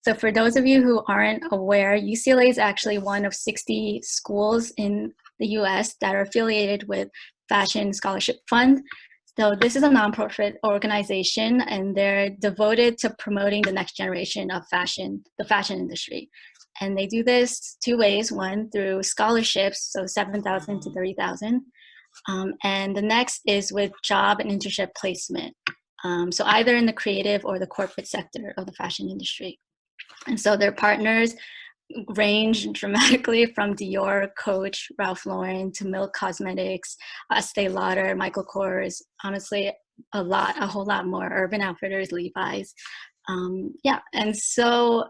So for those of you who aren't aware, UCLA is actually one of 60 schools in the US that are affiliated with Fashion Scholarship Fund. So this is a nonprofit organization, and they're devoted to promoting the next generation of fashion, the fashion industry. And they do this two ways: one, through scholarships, so 7,000 to 30,000. And the next is with job and internship placement. So either in the creative or the corporate sector of the fashion industry. And so their partners range dramatically from Dior, Coach, Ralph Lauren to Milk Cosmetics, Estee Lauder, Michael Kors, honestly, a whole lot more, Urban Outfitters, Levi's. Yeah, and so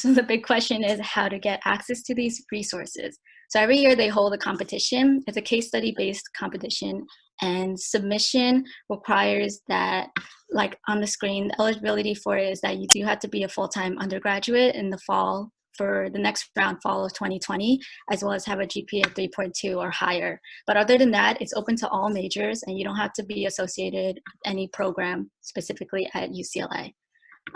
the big question is how to get access to these resources. So every year they hold a competition. It's a case study based competition, and submission requires that, like on the screen, the eligibility for it is that you do have to be a full-time undergraduate in the fall for the next round, fall of 2020, as well as have a GPA of 3.2 or higher. But other than that, it's open to all majors, and you don't have to be associated with any program specifically at UCLA.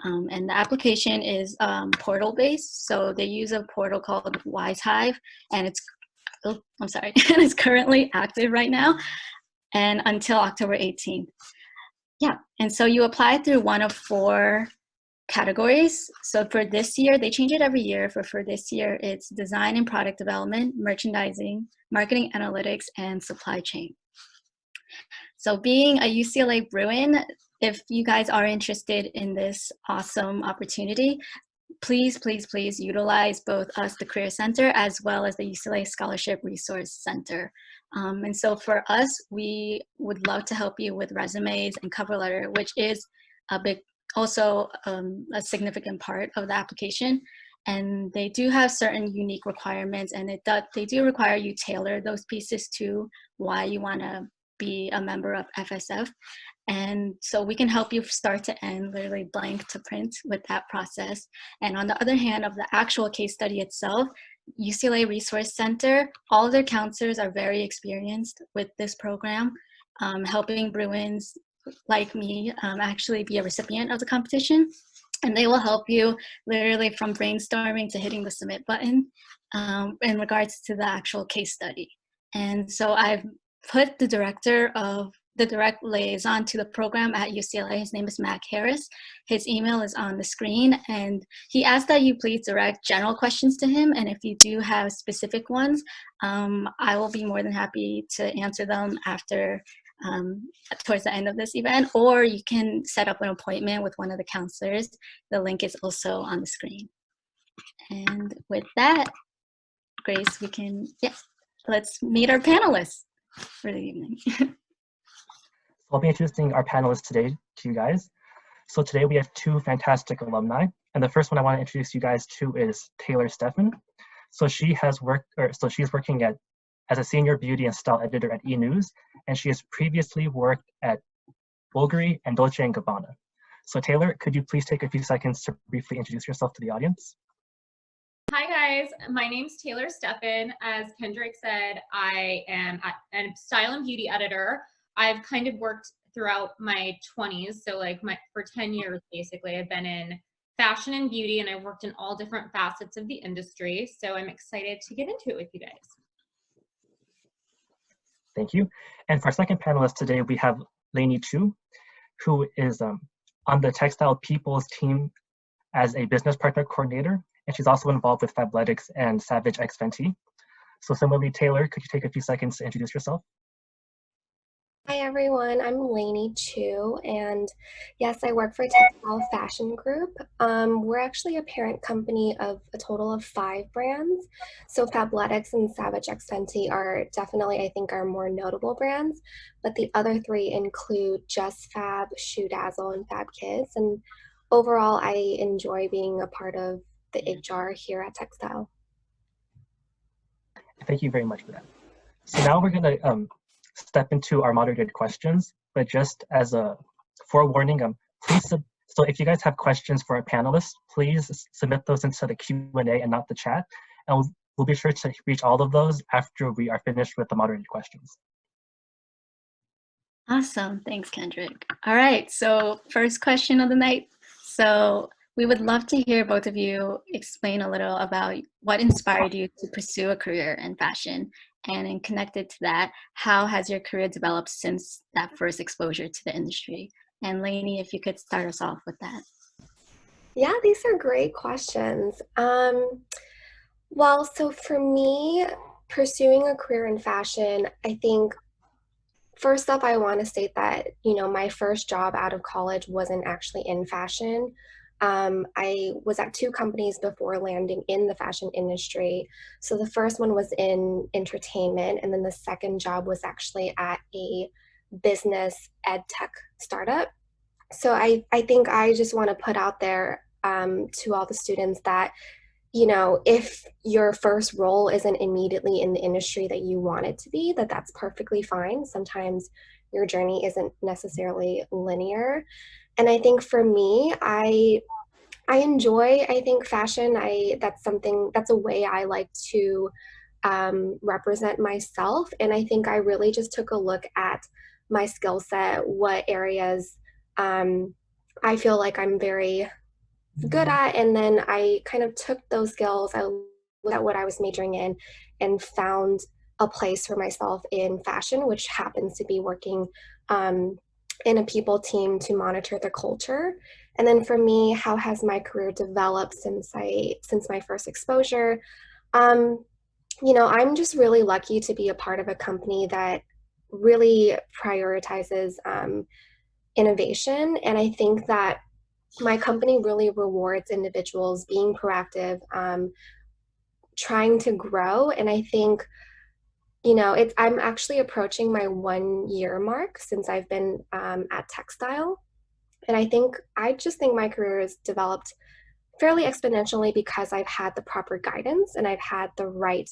And the application is portal-based, so they use a portal called WiseHive, and it's it's currently active right now, and until October 18th. Yeah, and so you apply through one of 4 categories. So for this year, they change it every year. For this year, it's design and product development, merchandising, marketing analytics, and supply chain. So being a UCLA Bruin, if you guys are interested in this awesome opportunity, please, please, please utilize both us, the Career Center, as well as the UCLA Scholarship Resource Center. And so for us, we would love to help you with resumes and cover letter, which is also a significant part of the application. And they do have certain unique requirements, and they do require you tailor those pieces to why you want to be a member of FSF. And so we can help you start to end, literally blank to print with that process. And on the other hand of the actual case study itself, UCLA Resource Center, all of their counselors are very experienced with this program, helping Bruins like me actually be a recipient of the competition. And they will help you literally from brainstorming to hitting the submit button in regards to the actual case study. And so I've put the direct liaison to the program at UCLA. His name is Mac Harris. His email is on the screen, and he asked that you please direct general questions to him. And if you do have specific ones, I will be more than happy to answer them after towards the end of this event, or you can set up an appointment with one of the counselors. The link is also on the screen. And with that, Grace, let's meet our panelists for the evening. I'll be introducing our panelists today to you guys. So today we have 2 fantastic alumni, and the first one I want to introduce you guys to is Taylor Steffen. So she's working as a senior beauty and style editor at E! News, and she has previously worked at Bulgari and Dolce & Gabbana. So Taylor, could you please take a few seconds to briefly introduce yourself to the audience? Hi guys, my name's Taylor Steffen. As Kendrick said, I am a style and beauty editor. I've kind of worked throughout my 20s, so for 10 years basically, I've been in fashion and beauty, and I've worked in all different facets of the industry. So I'm excited to get into it with you guys. Thank you. And for our second panelist today, we have Lainey Chu, who is on the Textile People's team as a business partner coordinator, and she's also involved with Fabletics and Savage X Fenty. So similarly, Taylor, could you take a few seconds to introduce yourself? Hi everyone, I'm Lainey Chu, and yes, I work for Textile Fashion Group. We're actually a parent company of a total of 5 brands. So Fabletics and Savage X Fenty are definitely, I think, our more notable brands, but the other 3 include Just Fab, Shoe Dazzle, and Fab Kids. And overall, I enjoy being a part of the HR here at Textile. Thank you very much for that. So now we're going to step into our moderated questions, but just as a forewarning, so if you guys have questions for our panelists, please submit those into the Q&A and not the chat, and we'll be sure to reach all of those after we are finished with the moderated questions. Awesome, thanks Kendrick. All right, so first question of the night. So We would love to hear both of you explain a little about what inspired you to pursue a career in fashion, and in connected to that, how has your career developed since that first exposure to the industry? And Lainey, if you could start us off with that. Yeah, these are great questions. Well, so for me, pursuing a career in fashion, I think first off, I want to state that, my first job out of college wasn't actually in fashion. I was at two companies before landing in the fashion industry. So the first one was in entertainment, and then the second job was actually at a business ed tech startup. So I think I just want to put out there to all the students that, if your first role isn't immediately in the industry that you want it to be, that's perfectly fine. Sometimes your journey isn't necessarily linear. And I think for me, I enjoy, I think, fashion. That's a way I like to represent myself. And I think I really just took a look at my skill set, what areas I feel like I'm very good at, and then I kind of took those skills, I looked at what I was majoring in, and found a place for myself in fashion, which happens to be working in a people team to monitor the culture. And then for me, how has my career developed since my first exposure? I'm just really lucky to be a part of a company that really prioritizes innovation, and I think that my company really rewards individuals being proactive, trying to grow. And I think, I'm actually approaching my 1 year mark since I've been at Textile. And I just think my career has developed fairly exponentially because I've had the proper guidance and I've had the right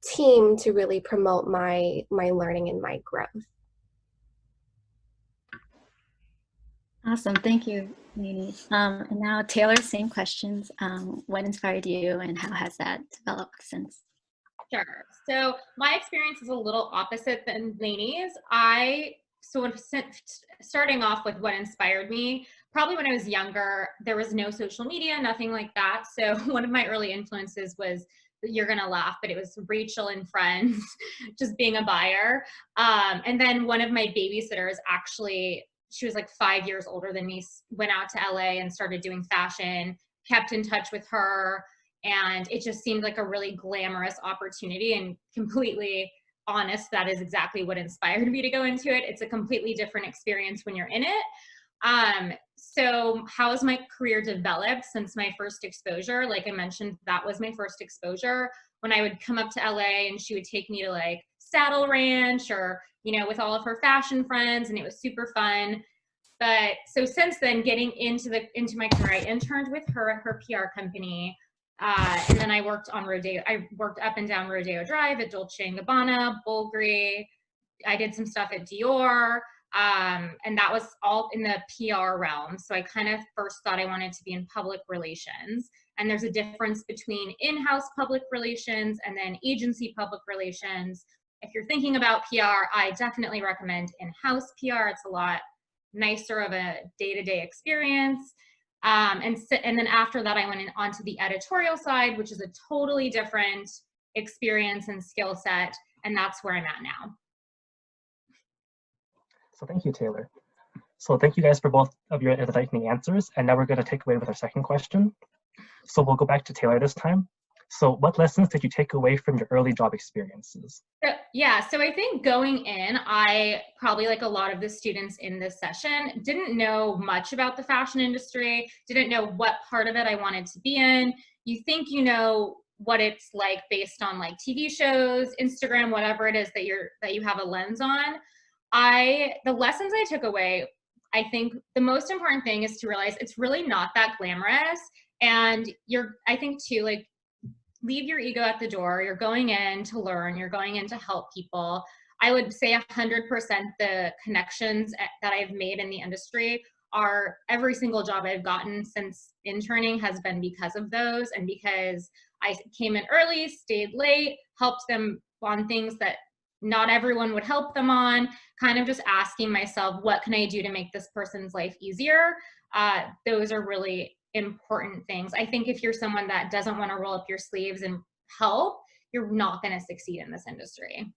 team to really promote my learning and my growth. Awesome, thank you, Lainey. And now Taylor, same questions. What inspired you and how has that developed since? Sure. So my experience is a little opposite than Lainey's. I sort of starting off with what inspired me, probably when I was younger, there was no social media, nothing like that. So one of my early influences was, you're gonna laugh, but it was Rachel and Friends, just being a buyer. And then one of my babysitters, actually, she was like 5 years older than me, went out to LA and started doing fashion, kept in touch with her. And it just seemed like a really glamorous opportunity, and completely honest, that is exactly what inspired me to go into it. It's a completely different experience when you're in it. So how has my career developed since my first exposure? Like I mentioned, that was my first exposure. When I would come up to LA and she would take me to like Saddle Ranch or, with all of her fashion friends, and it was super fun. But so since then, getting into my career, I interned with her at her PR company. And then I worked on Rodeo. I worked up and down Rodeo Drive at Dolce & Gabbana, Bulgari. I did some stuff at Dior. And that was all in the PR realm. So I kind of first thought I wanted to be in public relations. And there's a difference between in-house public relations and then agency public relations. If you're thinking about PR, I definitely recommend in-house PR. It's a lot nicer of a day-to-day experience. And then after that, I went on to the editorial side, which is a totally different experience and skill set. And that's where I'm at now. So thank you, Taylor. So thank you guys for both of your enlightening answers. And now we're going to take away with our second question. So we'll go back to Taylor this time. So what lessons did you take away from your early job experiences? So I think going in, I probably, like a lot of the students in this session, didn't know much about the fashion industry, didn't know what part of it I wanted to be in. You think you know what it's like based on like TV shows, Instagram, whatever it is that you have a lens on. The lessons I took away, I think the most important thing is to realize it's really not that glamorous. And I think too, like, leave your ego at the door. You're going in to learn, you're going in to help people. I would say 100% the connections that I've made in the industry are every single job I've gotten since interning has been because of those, and because I came in early, stayed late, helped them on things that not everyone would help them on, kind of just asking myself, what can I do to make this person's life easier? Those are really important things. I think if you're someone that doesn't want to roll up your sleeves and help, you're not going to succeed in this industry.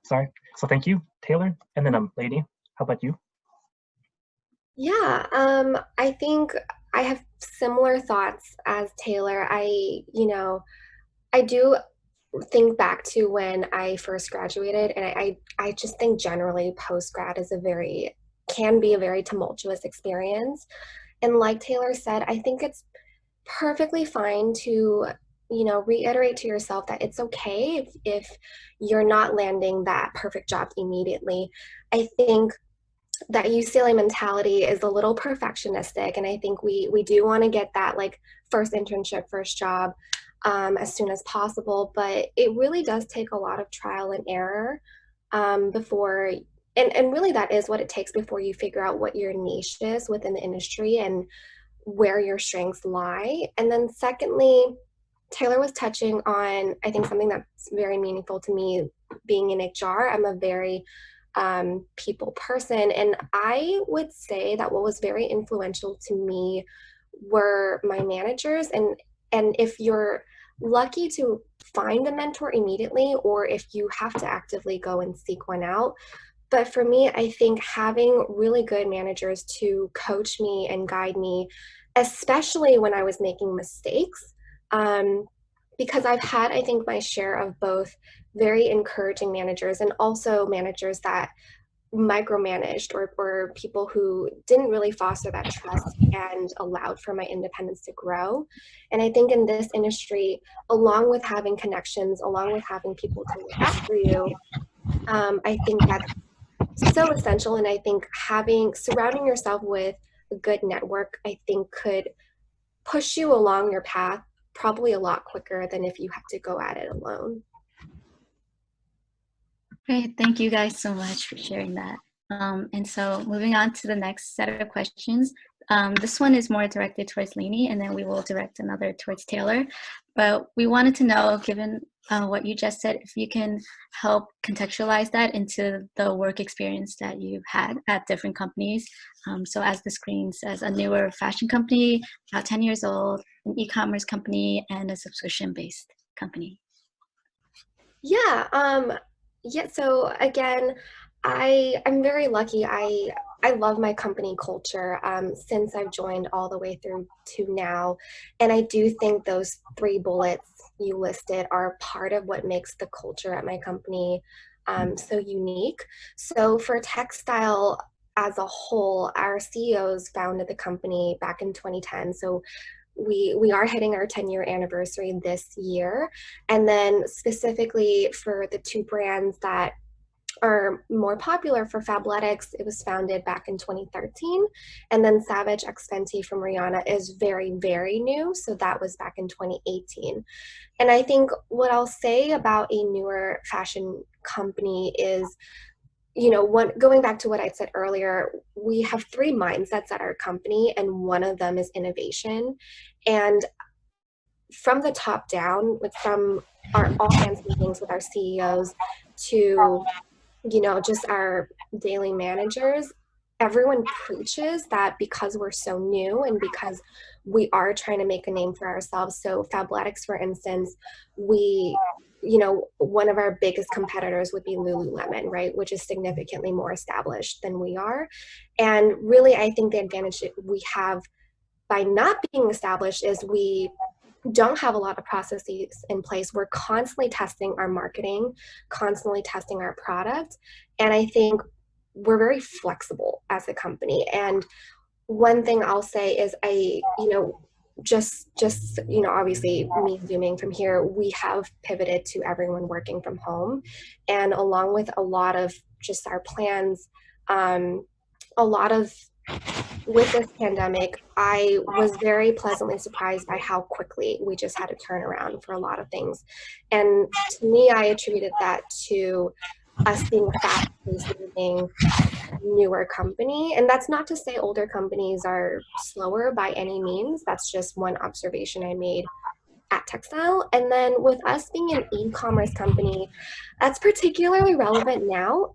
Sorry. So thank you, Taylor. And then Lady, how about you? Yeah, I think I have similar thoughts as Taylor. I do think back to when I first graduated, and I just think generally post-grad is can be a very tumultuous experience. And like Taylor said, I think it's perfectly fine to, reiterate to yourself that it's okay if you're not landing that perfect job immediately. I think that UCLA mentality is a little perfectionistic, and I think we do want to get that like first internship, first job as soon as possible. But it really does take a lot of trial and error before, and really that is what it takes before you figure out what your niche is within the industry and where your strengths lie. And then secondly, Taylor was touching on, I think, something that's very meaningful to me being in HR. I'm a very people person. And I would say that what was very influential to me were my managers. And if you're lucky to find a mentor immediately, or if you have to actively go and seek one out. But for me, I think having really good managers to coach me and guide me, especially when I was making mistakes, because I've had, I think, my share of both very encouraging managers and also managers that micromanaged or people who didn't really foster that trust and allowed for my independence to grow. And I think in this industry, along with having connections, along with having people to look after you, I think that's so essential. And I think surrounding yourself with a good network, I think could push you along your path probably a lot quicker than if you have to go at it alone. Great, thank you guys so much for sharing that. And so moving on to the next set of questions. This one is more directed towards Lainey, and then we will direct another towards Taylor. But we wanted to know, given what you just said, if you can help contextualize that into the work experience that you've had at different companies. So as the screen says, a newer fashion company, about 10 years old, an e-commerce company, and a subscription-based company. Yeah, so again, I'm very lucky. I love my company culture since I've joined all the way through to now. And I do think those 3 bullets you listed are part of what makes the culture at my company so unique. So for textile as a whole, our CEOs founded the company back in 2010. So we are hitting our 10-year anniversary this year. And then specifically for the 2 brands that are more popular for Fabletics, it was founded back in 2013. And then Savage X Fenty from Rihanna is very, very new. So that was back in 2018. And I think what I'll say about a newer fashion company is, going back to what I said earlier, we have 3 mindsets at our company, and one of them is innovation. And from the top down, from our all hands meetings with our CEOs to, just our daily managers, everyone preaches that because we're so new and because we are trying to make a name for ourselves. So Fabletics, for instance, one of our biggest competitors would be Lululemon, right? Which is significantly more established than we are. And really, I think the advantage that we have by not being established is we don't have a lot of processes in place. We're constantly testing our marketing, constantly testing our product. And I think we're very flexible as a company. And one thing I'll say is obviously me zooming from here, we have pivoted to everyone working from home. And along with a lot of just our plans, with this pandemic, I was very pleasantly surprised by how quickly we just had to turn around for a lot of things. And to me, I attributed that to us being a fast-paced moving newer company. And that's not to say older companies are slower by any means. That's just one observation I made at Textile. And then with us being an e-commerce company, that's particularly relevant now.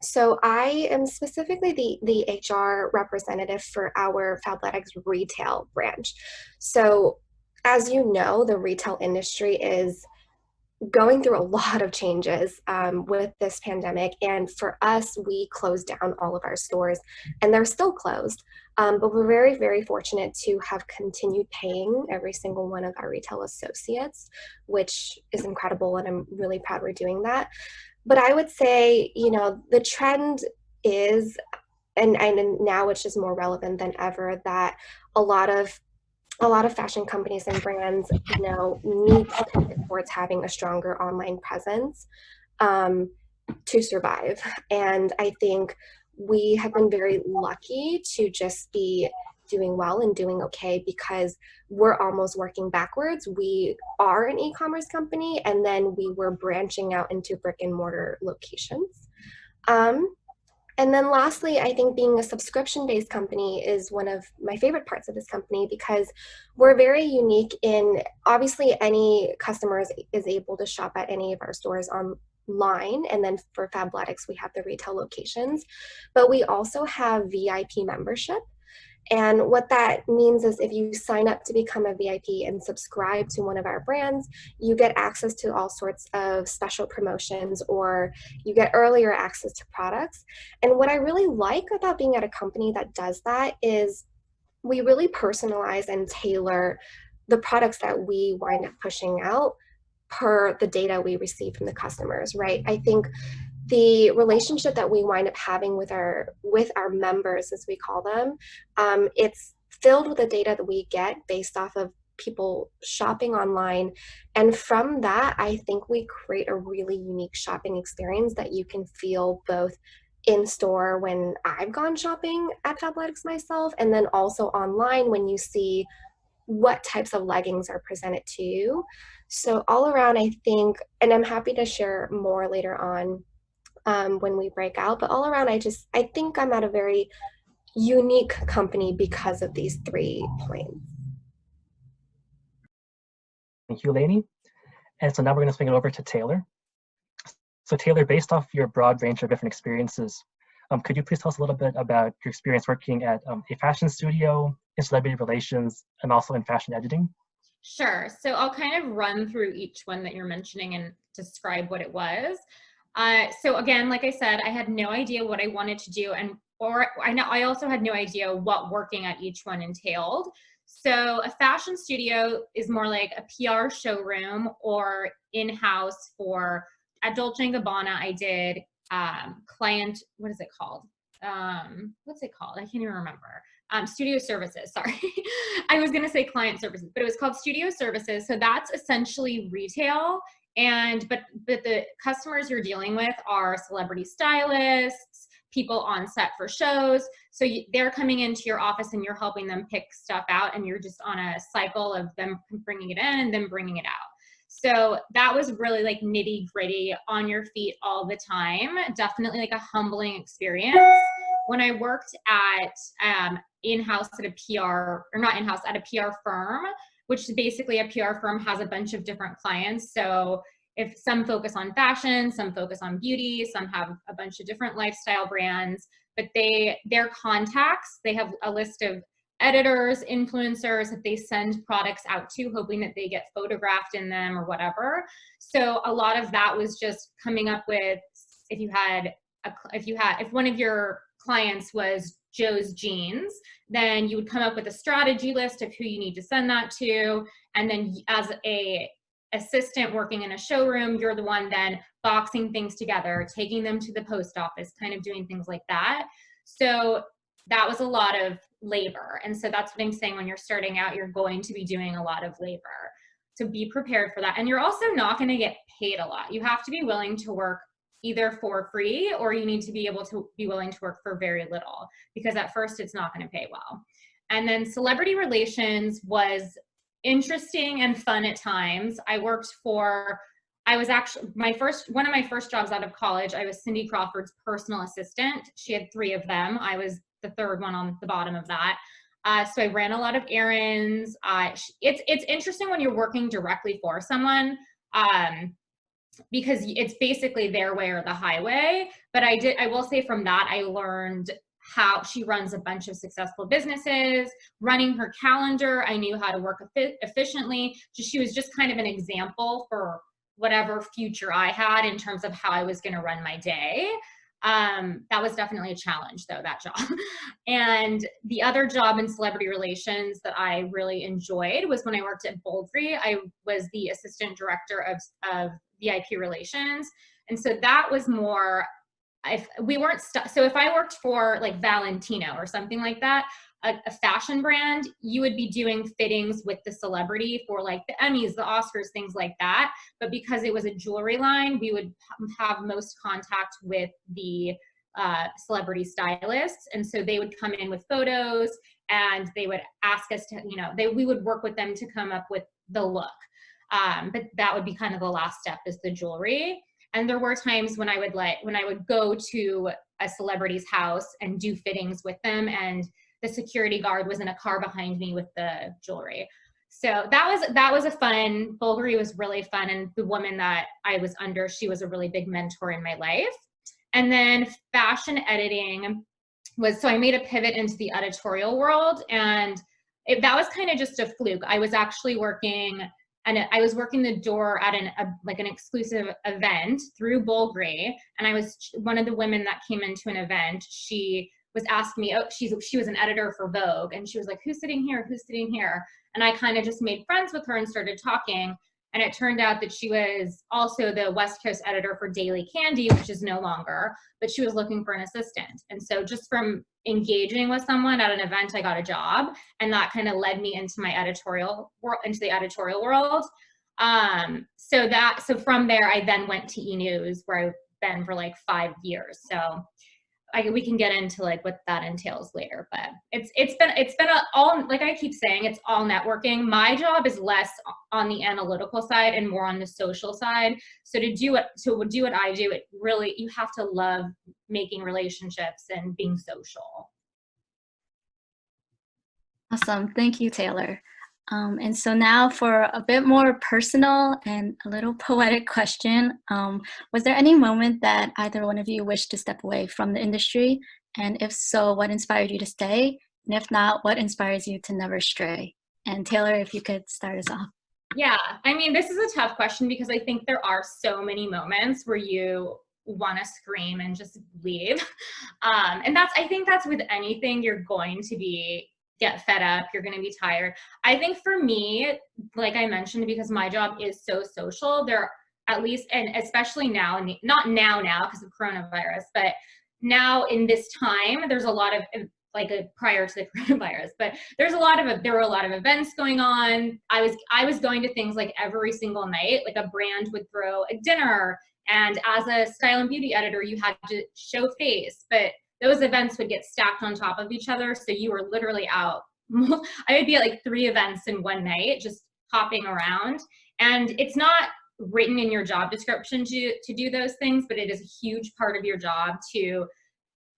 So I am specifically the HR representative for our Fabletics retail branch. So as you know, the retail industry is going through a lot of changes with this pandemic. And for us, we closed down all of our stores and they're still closed. But we're very, very fortunate to have continued paying every single one of our retail associates, which is incredible. And I'm really proud we're doing that. But I would say, you know, the trend is, and now it's just more relevant than ever, that a lot of fashion companies and brands, you know, need to pivot towards having a stronger online presence to survive. And I think we have been very lucky to just be doing well and doing okay because we're almost working backwards. We are an e-commerce company, and then we were branching out into brick and mortar locations. And then lastly, I think being a subscription-based company is one of my favorite parts of this company because we're very unique in, obviously any customer is able to shop at any of our stores online. And then for Fabletics, we have the retail locations, but we also have VIP membership. And what that means is if you sign up to become a VIP and subscribe to one of our brands, you get access to all sorts of special promotions, or you get earlier access to products. And what I really like about being at a company that does that is we really personalize and tailor the products that we wind up pushing out per the data we receive from the customers, right? I think the relationship that we wind up having with our members, as we call them, it's filled with the data that we get based off of people shopping online. And from that, I think we create a really unique shopping experience that you can feel both in store when I've gone shopping at Fabletics myself, and then also online when you see what types of leggings are presented to you. So all around, I think, and I'm happy to share more later on when we break out, but all around, I think I'm at a very unique company because of these 3 points. Thank you, Lainey. And so now we're going to swing it over to Taylor. So Taylor, based off your broad range of different experiences, could you please tell us a little bit about your experience working at a fashion studio, in celebrity relations, and also in fashion editing? Sure. So I'll kind of run through each one that you're mentioning and describe what it was. So again, like I said, I had no idea what I wanted to do, I also had no idea what working at each one entailed. So a fashion studio is more like a PR showroom or in-house for, at Dolce & Gabbana, I did client, what is it called? What's it called? I can't even remember. Studio services, sorry. I was gonna say client services, but it was called studio services. So that's essentially retail. But the customers you're dealing with are celebrity stylists, people on set for shows. So they're coming into your office and you're helping them pick stuff out, and you're just on a cycle of them bringing it in and then bringing it out. So that was really like nitty gritty, on your feet all the time. Definitely like a humbling experience. When I worked at in-house at a PR, or not in-house, at a PR firm, which basically a PR firm has a bunch of different clients. So if some focus on fashion, some focus on beauty, some have a bunch of different lifestyle brands, but their contacts, they have a list of editors, influencers that they send products out to, hoping that they get photographed in them or whatever. So a lot of that was just coming up with, if one of your clients was Joe's Jeans, then you would come up with a strategy list of who you need to send that to. And then as a assistant working in a showroom, you're the one then boxing things together, taking them to the post office, kind of doing things like that. So that was a lot of labor. And so that's what I'm saying, when you're starting out, you're going to be doing a lot of labor. So be prepared for that. And you're also not going to get paid a lot. You have to be willing to work either for free, or you need to be able to be willing to work for very little, because at first it's not going to pay well. And then celebrity relations was interesting and fun at times. I was actually, one of my first jobs out of college, I was Cindy Crawford's personal assistant. She had 3 of them. I was the 3rd one on the bottom of that. So I ran a lot of errands. It's interesting when you're working directly for someone, because it's basically their way or the highway. But I will say from that, I learned how she runs a bunch of successful businesses, running her calendar. I knew how to work efficiently. She was just kind of an example for whatever future I had in terms of how I was going to run my day. That was definitely a challenge though, that job. And the other job in celebrity relations that I really enjoyed was when I worked at Bulgari. I was the assistant director of VIP relations. And so that was more, if we weren't so if I worked for like Valentino or something like that, a fashion brand, you would be doing fittings with the celebrity for like the Emmys, the Oscars, things like that. But because it was a jewelry line, we would have most contact with the celebrity stylists. And so they would come in with photos and they would ask us to, we would work with them to come up with the look. But that would be kind of the last step, is the jewelry. And there were times when I would go to a celebrity's house and do fittings with them, and the security guard was in a car behind me with the jewelry. So that was a fun, Bulgari was really fun. And the woman that I was under, she was a really big mentor in my life. And then fashion editing so I made a pivot into the editorial world, and that was kind of just a fluke. I was actually working the door at an exclusive event through Bulgari. And I was one of the women that came into an event. She was asking me, she was an editor for Vogue. And she was like, who's sitting here? Who's sitting here? And I kind of just made friends with her and started talking. And it turned out that she was also the West Coast editor for Daily Candy, which is no longer, but she was looking for an assistant. And so just from engaging with someone at an event, I got a job, and that kind of led me into the editorial world. So from there, I then went to E-News, where I've been for like 5 years. So we can get into like what that entails later, but it's been all, like I keep saying, it's all networking. My job is less on the analytical side and more on the social side. So to do what I do, it really, you have to love making relationships and being social. Awesome. Thank you, Taylor. And so now for a bit more personal and a little poetic question. Was there any moment that either one of you wished to step away from the industry? And if so, what inspired you to stay? And if not, what inspires you to never stray? And Taylor, if you could start us off. Yeah, I mean, this is a tough question because I think there are so many moments where you want to scream and just leave. And I think that's with anything. You're going to get fed up, you're going to be tired. I think for me, like I mentioned, because my job is so social, there, at least, and especially now, not now because of coronavirus, but now in this time, there's a lot of, prior to the coronavirus, but there were a lot of events going on. I was going to things like every single night. Like a brand would throw a dinner, and as a style and beauty editor, you had to show face, but those events would get stacked on top of each other. So you were literally out. I would be at like 3 events in one night, just hopping around. And it's not written in your job description to do those things, but it is a huge part of your job to,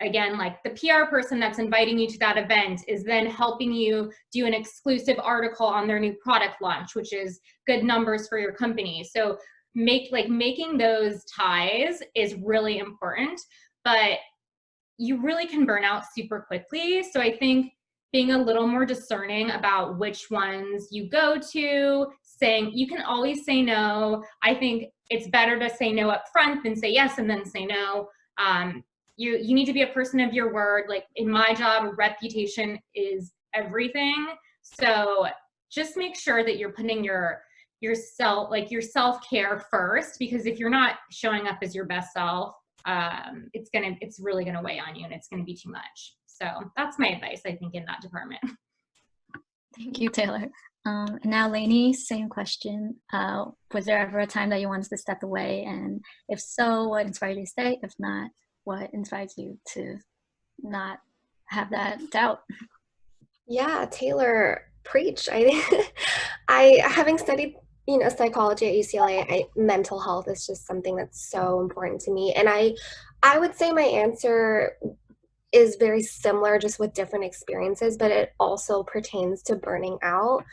again, like the PR person that's inviting you to that event is then helping you do an exclusive article on their new product launch, which is good numbers for your company. So making those ties is really important, but you really can burn out super quickly. So I think being a little more discerning about which ones you go to, saying, you can always say no. I think it's better to say no up front than say yes and then say no. You need to be a person of your word. Like in my job, reputation is everything. So just make sure that you're putting your self-care first, because if you're not showing up as your best self, it's really gonna weigh on you, and it's gonna be too much. So that's my advice, I think, in that department. Thank you, Taylor. And now, Lainey, same question. Was there ever a time that you wanted to step away? And if so, what inspired you to stay? If not, what inspires you to not have that doubt? Yeah, Taylor, preach. Having studied psychology at UCLA, mental health is just something that's so important to me. And I would say my answer is very similar, just with different experiences, but it also pertains to burning out.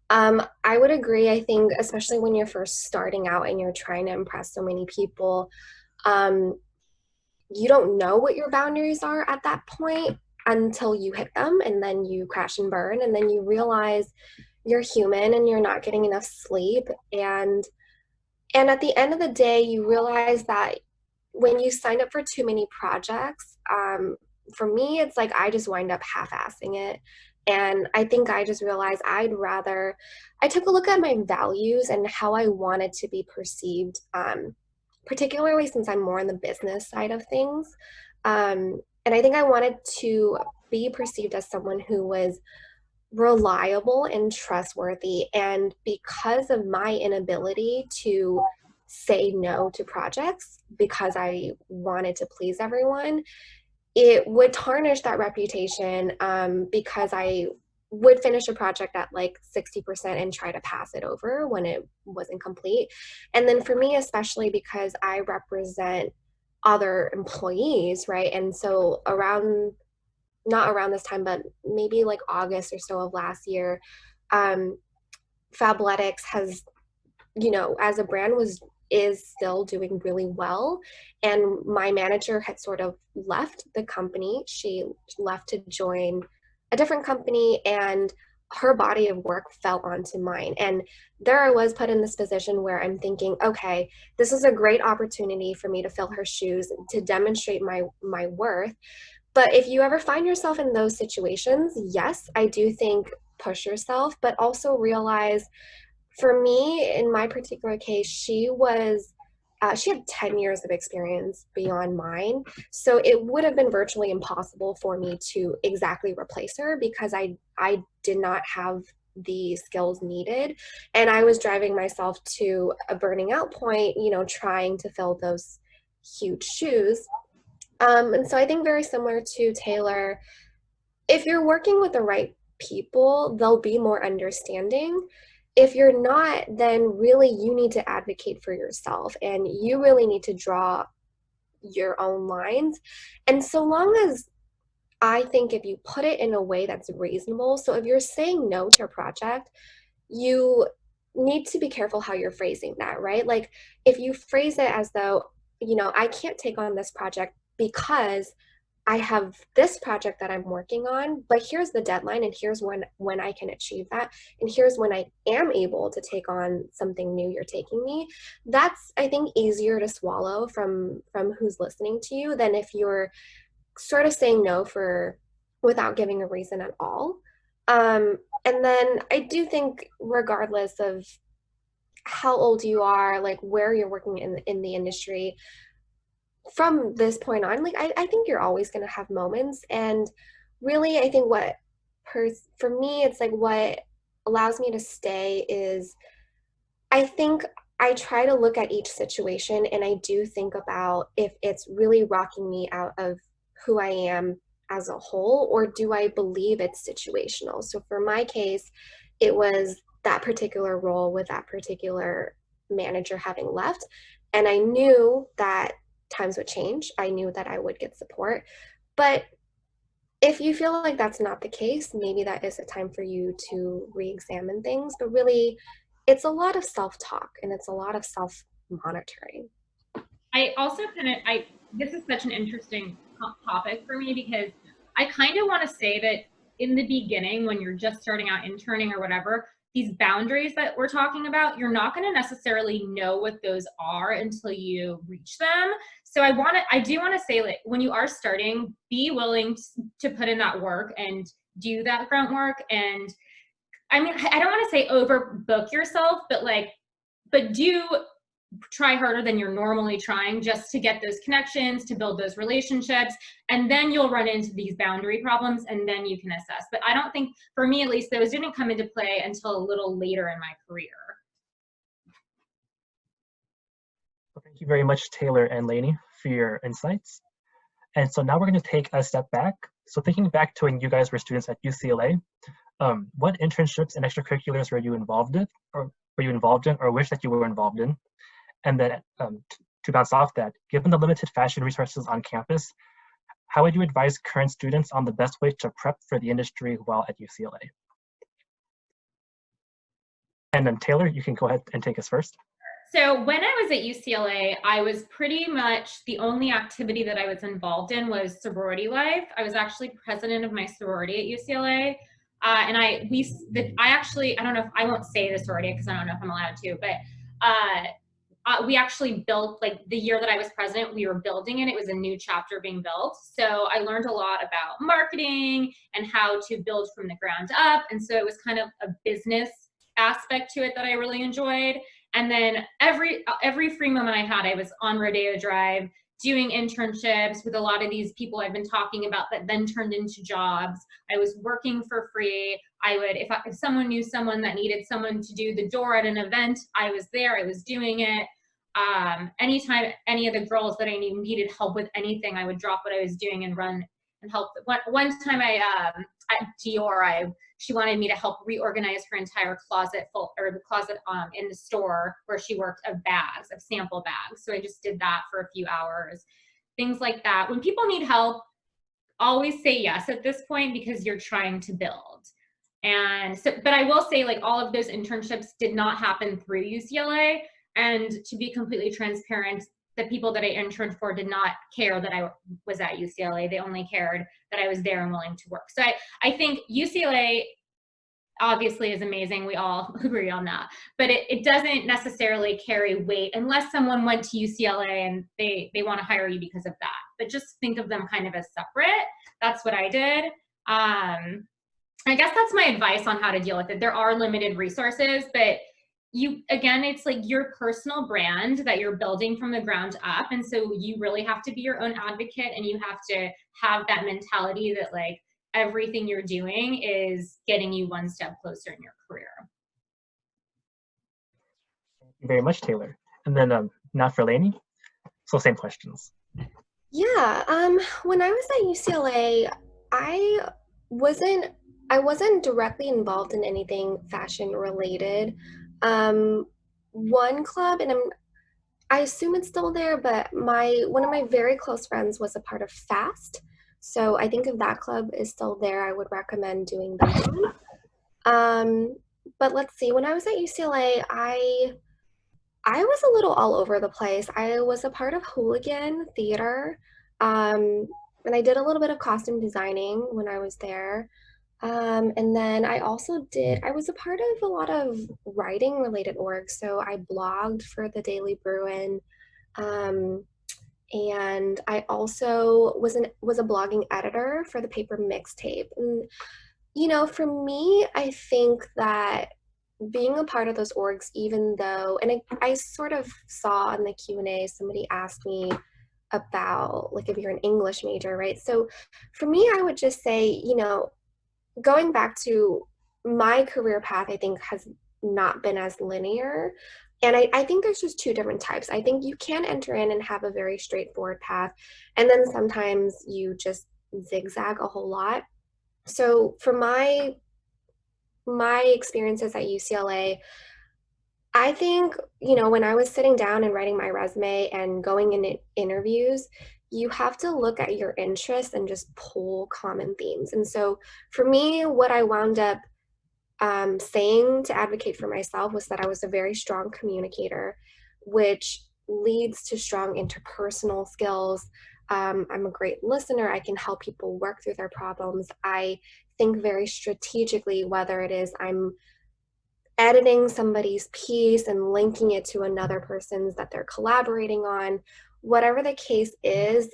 I would agree. I think, especially when you're first starting out and you're trying to impress so many people, you don't know what your boundaries are at that point until you hit them, and then you crash and burn, and then you realize you're human and you're not getting enough sleep. And at the end of the day, you realize that when you sign up for too many projects, for me, it's like I just wind up half-assing it. And I think I just realized I took a look at my values and how I wanted to be perceived, particularly since I'm more on the business side of things. And I think I wanted to be perceived as someone who was reliable and trustworthy. And because of my inability to say no to projects because I wanted to please everyone, it would tarnish that reputation, because I would finish a project at like 60% and try to pass it over when it wasn't complete. And then for me, especially because I represent other employees, right? And so not around this time, but maybe like August or so of last year, Fabletics has, as a brand is still doing really well. And my manager had sort of left the company. She left to join a different company, and her body of work fell onto mine. And there I was put in this position where I'm thinking, okay, this is a great opportunity for me to fill her shoes, to demonstrate my worth. But if you ever find yourself in those situations, yes, I do think push yourself, but also realize, for me, in my particular case, she had 10 years of experience beyond mine. So it would have been virtually impossible for me to exactly replace her because I did not have the skills needed. And I was driving myself to a burning out point, trying to fill those huge shoes. And so I think, very similar to Taylor, if you're working with the right people, they'll be more understanding. If you're not, then really you need to advocate for yourself, and you really need to draw your own lines. And so long as, I think, if you put it in a way that's reasonable, so if you're saying no to a project, you need to be careful how you're phrasing that, right? Like, if you phrase it as though, I can't take on this project because I have this project that I'm working on, but here's the deadline, and here's when I can achieve that, and here's when I am able to take on something new you're taking me. That's, I think, easier to swallow from who's listening to you than if you're sort of saying no without giving a reason at all. And then I do think, regardless of how old you are, like where you're working in the industry, from this point on, like I think you're always going to have moments. And really, I think for me, it's like what allows me to stay is, I think I try to look at each situation, and I do think about if it's really rocking me out of who I am as a whole, or do I believe it's situational. So for my case, it was that particular role with that particular manager having left, and I knew that times would change. I knew that I would get support. But if you feel like that's not the case, maybe that is a time for you to re-examine things. But really, it's a lot of self-talk, and it's a lot of self-monitoring. I also this is such an interesting topic for me, because I kind of want to say that in the beginning, when you're just starting out interning or whatever, these boundaries that we're talking about, you're not going to necessarily know what those are until you reach them. So I do want to say, like, when you are starting, be willing to put in that work and do that grunt work. And I mean, I don't want to say overbook yourself, but do try harder than you're normally trying, just to get those connections, to build those relationships, and then you'll run into these boundary problems, and then you can assess. But I don't think, for me at least, those didn't come into play until a little later in my career. Well, thank you very much, Taylor and Lainey, for your insights. And so now we're going to take a step back. So thinking back to when you guys were students at UCLA, what internships and extracurriculars were you involved in, or wish that you were involved in? And then to bounce off that, given the limited fashion resources on campus, how would you advise current students on the best way to prep for the industry while at UCLA? And then Taylor, you can go ahead and take us first. So when I was at UCLA, I was pretty much the only activity that I was involved in was sorority life. I was actually president of my sorority at UCLA. And I don't know if I won't say the sorority because I don't know if I'm allowed to, but we actually built, like the year that I was president, we were building it. It was a new chapter being built. So I learned a lot about marketing and how to build from the ground up. And so it was kind of a business aspect to it that I really enjoyed. And then every free moment I had, I was on Rodeo Drive doing internships with a lot of these people I've been talking about that then turned into jobs. I was working for free. I would, if someone knew someone that needed someone to do the door at an event, I was there, I was doing it. Anytime any of the girls that I knew needed help with anything, I would drop what I was doing and run and help. One time at Dior, she wanted me to help reorganize her entire closet in the store where she worked of sample bags. So I just did that for a few hours, things like that. When people need help, always say yes at this point because you're trying to build. And so, but I will say, like, all of those internships did not happen through UCLA. And to be completely transparent, the people that I interned for did not care that I was at UCLA. They only cared that I was there and willing to work. So I think UCLA obviously is amazing. We all agree on that. But it doesn't necessarily carry weight unless someone went to UCLA and they want to hire you because of that. But just think of them kind of as separate. That's what I did. I guess that's my advice on how to deal with it. There are limited resources, but it's like your personal brand that you're building from the ground up. And so you really have to be your own advocate, and you have to have that mentality that, like, everything you're doing is getting you one step closer in your career. Thank you very much, Taylor. And then now for Lainey. So same questions. Yeah, when I was at UCLA, I wasn't directly involved in anything fashion related. One club, and I assume it's still there, but one of my very close friends was a part of FAST. So I think if that club is still there, I would recommend doing that one. But let's see, when I was at UCLA, I was a little all over the place. I was a part of hooligan theater, and I did a little bit of costume designing when I was there. And then I was a part of a lot of writing related orgs. So I blogged for the Daily Bruin. And I also was a blogging editor for the paper Mixtape. And, for me, I think that being a part of those orgs, even though, and I sort of saw in the Q&A, somebody asked me about, like, if you're an English major, right? So for me, I would just say, going back to my career path, I think has not been as linear. And I think there's just two different types. I think you can enter in and have a very straightforward path, and then sometimes you just zigzag a whole lot. So for my experiences at UCLA, I think, when I was sitting down and writing my resume and going in interviews, you have to look at your interests and just pull common themes. And so for me, what I wound up saying to advocate for myself was that I was a very strong communicator, which leads to strong interpersonal skills. I'm a great listener. I can help people work through their problems. I think very strategically, whether it is I'm editing somebody's piece and linking it to another person's that they're collaborating on. Whatever the case is,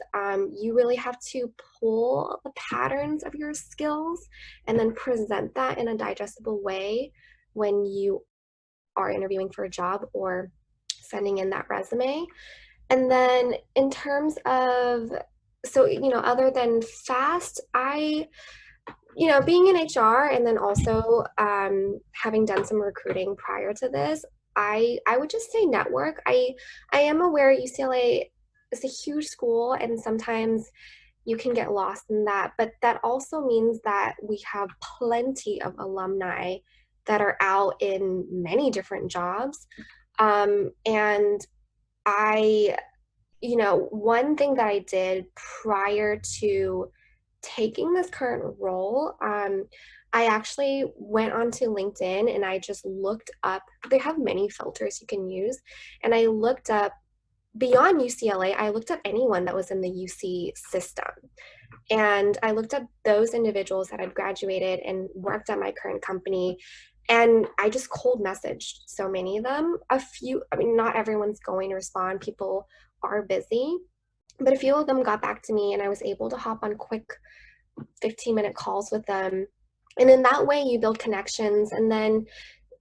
you really have to pull the patterns of your skills and then present that in a digestible way when you are interviewing for a job or sending in that resume. And then in terms of, other than FAST, being in HR and then also having done some recruiting prior to this, I would just say network. I am aware UCLA is a huge school and sometimes you can get lost in that, but that also means that we have plenty of alumni that are out in many different jobs. And I you know, one thing that I did prior to taking this current role, I actually went onto LinkedIn and I just looked up, they have many filters you can use. And I looked up beyond UCLA, I looked up anyone that was in the UC system. And I looked up those individuals that had graduated and worked at my current company. And I just cold messaged so many of them. A few, I mean, not everyone's going to respond. People are busy. But a few of them got back to me and I was able to hop on quick 15-minute calls with them. And in that way, you build connections. And then,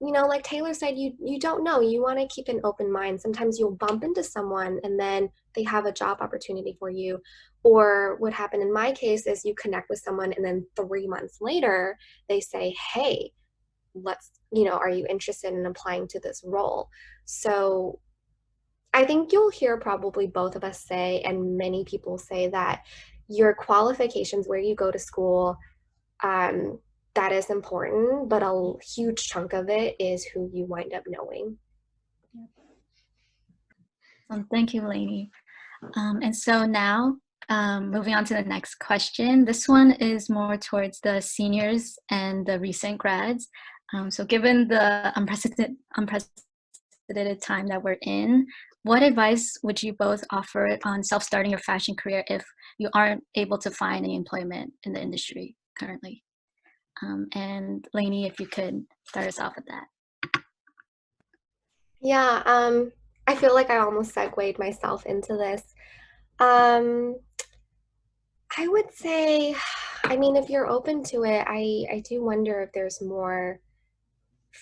you know, like Taylor said, you don't know. You want to keep an open mind. Sometimes you'll bump into someone and then they have a job opportunity for you. Or what happened in my case is you connect with someone and then 3 months later, they say, hey, let's, you know, are you interested in applying to this role? So I think you'll hear probably both of us say, and many people say, that your qualifications, where you go to school, that is important, but a huge chunk of it is who you wind up knowing. Thank you, Lainey. And so now, moving on to the next question. This one is more towards the seniors and the recent grads. So given the unprecedented time that we're in, what advice would you both offer on self-starting your fashion career if you aren't able to find any employment in the industry currently? And Lainey, if you could start us off with that. Yeah, I feel like I almost segued myself into this. I would say, I mean, if you're open to it, I do wonder if there's more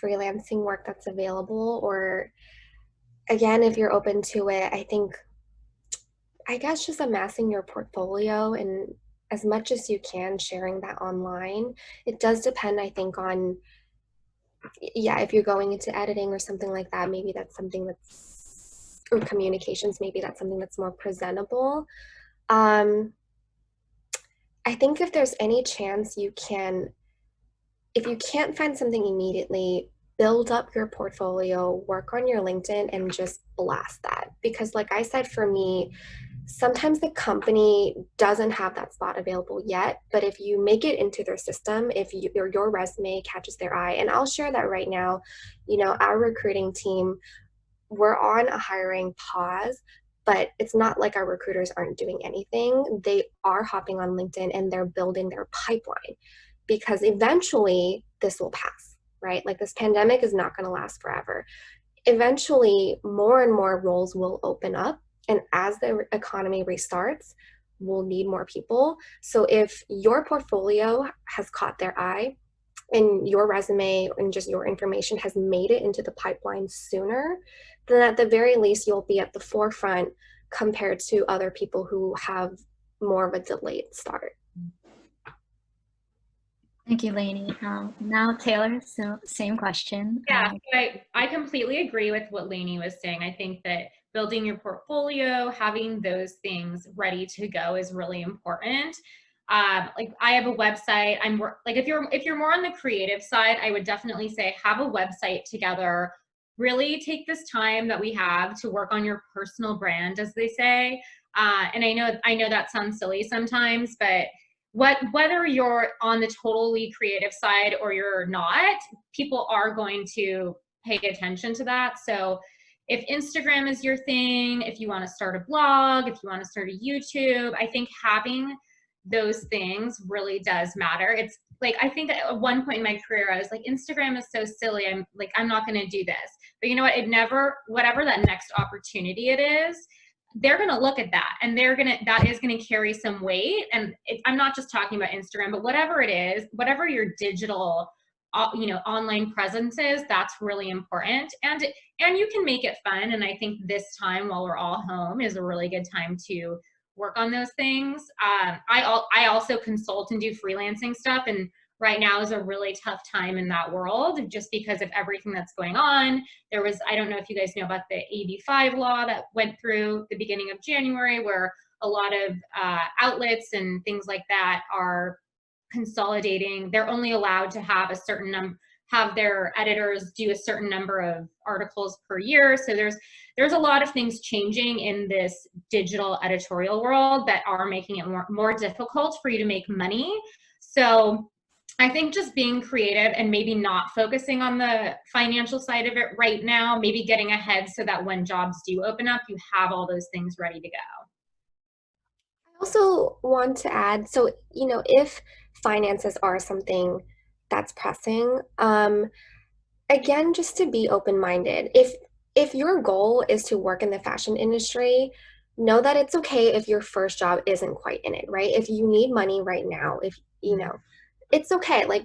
freelancing work that's available, or again, if you're open to it, I guess just amassing your portfolio and as much as you can sharing that online. It does depend, I think, on, yeah, if you're going into editing or something like that, maybe that's something that's, or communications, maybe that's something that's more presentable. I think if there's any chance you can, if you can't find something immediately, build up your portfolio, work on your LinkedIn, and just blast that. Because like I said, for me, sometimes the company doesn't have that spot available yet, but if you make it into their system, if your resume catches their eye, and I'll share that right now, you know, our recruiting team, we're on a hiring pause, but it's not like our recruiters aren't doing anything. They are hopping on LinkedIn and they're building their pipeline, because eventually this will pass, right? Like, this pandemic is not going to last forever. Eventually, more and more roles will open up. And as the economy restarts, we'll need more people. So if your portfolio has caught their eye and your resume and just your information has made it into the pipeline sooner, then at the very least, you'll be at the forefront compared to other people who have more of a delayed start. Thank you, Lainey. Now, Taylor, so same question. Yeah, I completely agree with what Lainey was saying. I think that building your portfolio, having those things ready to go is really important. Like, I have a website. Like, if you're more on the creative side, I would definitely say have a website together. Really take this time that we have to work on your personal brand, as they say. And I know that sounds silly sometimes, but whether you're on the totally creative side or you're not, people are going to pay attention to that. So if Instagram is your thing, if you want to start a blog, if you want to start a YouTube, I think having those things really does matter. It's like, I think at one point in my career, I was like, Instagram is so silly. I'm not going to do this. But you know what? Whatever that next opportunity it is, they're going to look at that, and that is going to carry some weight. And I'm not just talking about Instagram, but whatever it is, whatever your digital, online presence is, that's really important. And you can make it fun. And I think this time, while we're all home, is a really good time to work on those things. I also consult and do freelancing stuff, and right now is a really tough time in that world just because of everything that's going on. I don't know if you guys know about the AB5 law that went through the beginning of January, where a lot of outlets and things like that are consolidating. They're only allowed to have have their editors do a certain number of articles per year. So there's a lot of things changing in this digital editorial world that are making it more difficult for you to make money. So I think just being creative and maybe not focusing on the financial side of it right now, maybe getting ahead so that when jobs do open up, you have all those things ready to go. I also want to add, so, if finances are something that's pressing, again, just to be open-minded. If your goal is to work in the fashion industry, know that it's okay if your first job isn't quite in it, right? If you need money right now, if it's okay. Like,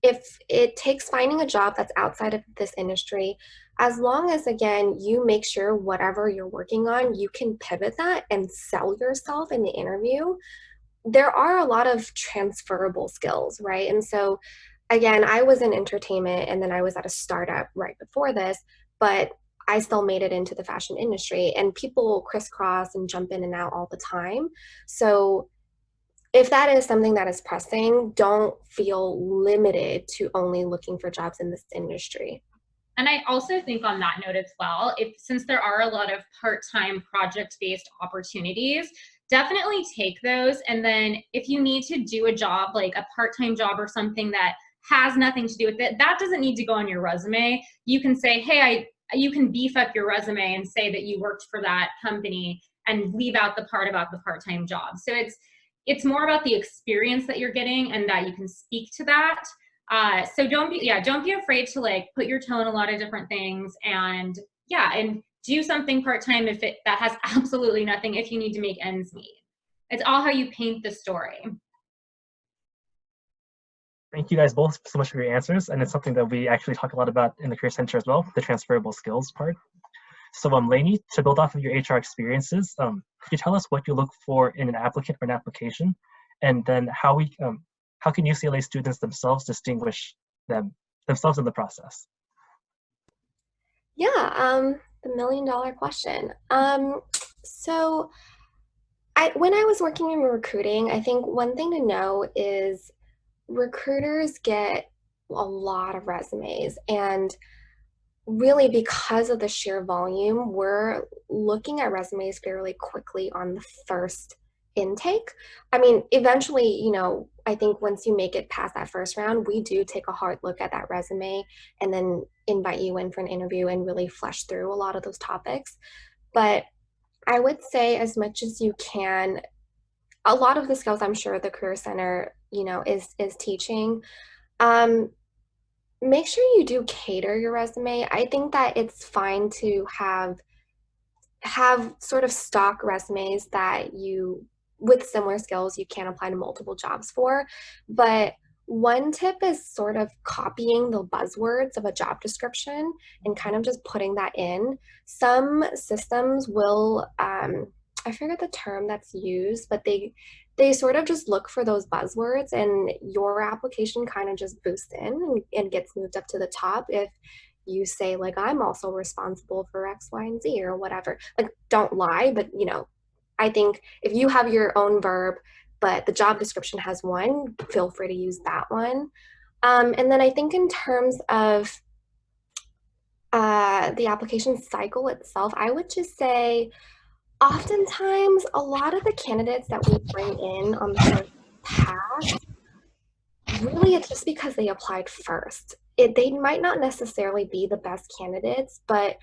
if it takes finding a job that's outside of this industry, as long as, again, you make sure whatever you're working on, you can pivot that and sell yourself in the interview, there are a lot of transferable skills, right? And so, again, I was in entertainment and then I was at a startup right before this, but I still made it into the fashion industry, and people crisscross and jump in and out all the time. So if that is something that is pressing, don't feel limited to only looking for jobs in this industry. And I also think on that note as well, since there are a lot of part-time project-based opportunities, definitely take those. And then if you need to do a job, like a part-time job or something that has nothing to do with it, that doesn't need to go on your resume. You can say, hey, you can beef up your resume and say that you worked for that company and leave out the part about the part-time job. So it's more about the experience that you're getting and that you can speak to that. So don't be afraid to like put your toe in a lot of different things, and do something part-time that has absolutely nothing, if you need to make ends meet. It's all how you paint the story. Thank you guys both so much for your answers, and it's something that we actually talk a lot about in the Career Center as well, the transferable skills part. So Lainey, to build off of your HR experiences, could you tell us what you look for in an applicant or an application, and then how can UCLA students themselves distinguish themselves in the process? Yeah, the $1 million question. So when I was working in recruiting, I think one thing to know is recruiters get a lot of resumes, and really, because of the sheer volume, we're looking at resumes fairly quickly on the first intake. I mean, eventually, I think once you make it past that first round, we do take a hard look at that resume and then invite you in for an interview and really flesh through a lot of those topics. But I would say, as much as you can, a lot of the skills I'm sure the Career Center, is teaching. Make sure you do cater your resume. I think that it's fine to have sort of stock resumes that with similar skills you can apply to multiple jobs for. But one tip is sort of copying the buzzwords of a job description and kind of just putting that in. Some systems will, I forget the term that's used, but they sort of just look for those buzzwords, and your application kind of just boosts in and gets moved up to the top if you say, like, I'm also responsible for X, Y, and Z or whatever. Like, don't lie, but I think if you have your own verb, but the job description has one, feel free to use that one. And then I think in terms of the application cycle itself, I would just say, oftentimes, a lot of the candidates that we bring in on the first pass, really it's just because they applied first. They might not necessarily be the best candidates, but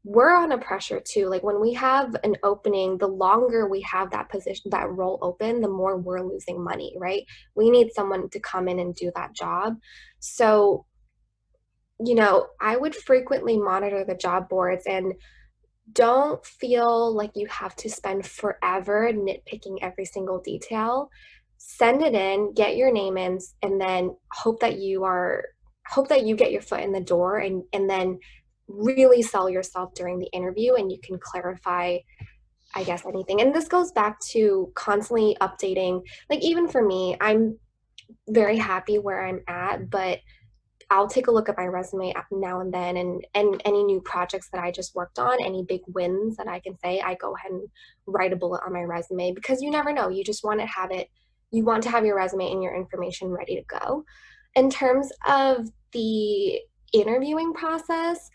we're on a pressure too. Like, when we have an opening, the longer we have that position, that role open, the more we're losing money, right? We need someone to come in and do that job. So, I would frequently monitor the job boards, and don't feel like you have to spend forever nitpicking every single detail. Send it in, get your name in, and then hope that you get your foot in the door, and then really sell yourself during the interview, and you can clarify, I guess, anything. And this goes back to constantly updating. Like, even for me, I'm very happy where I'm at, but I'll take a look at my resume now and then, and any new projects that I just worked on, any big wins that I can say, I go ahead and write a bullet on my resume, because you never know. You just want to have your resume and your information ready to go. In terms of the interviewing process,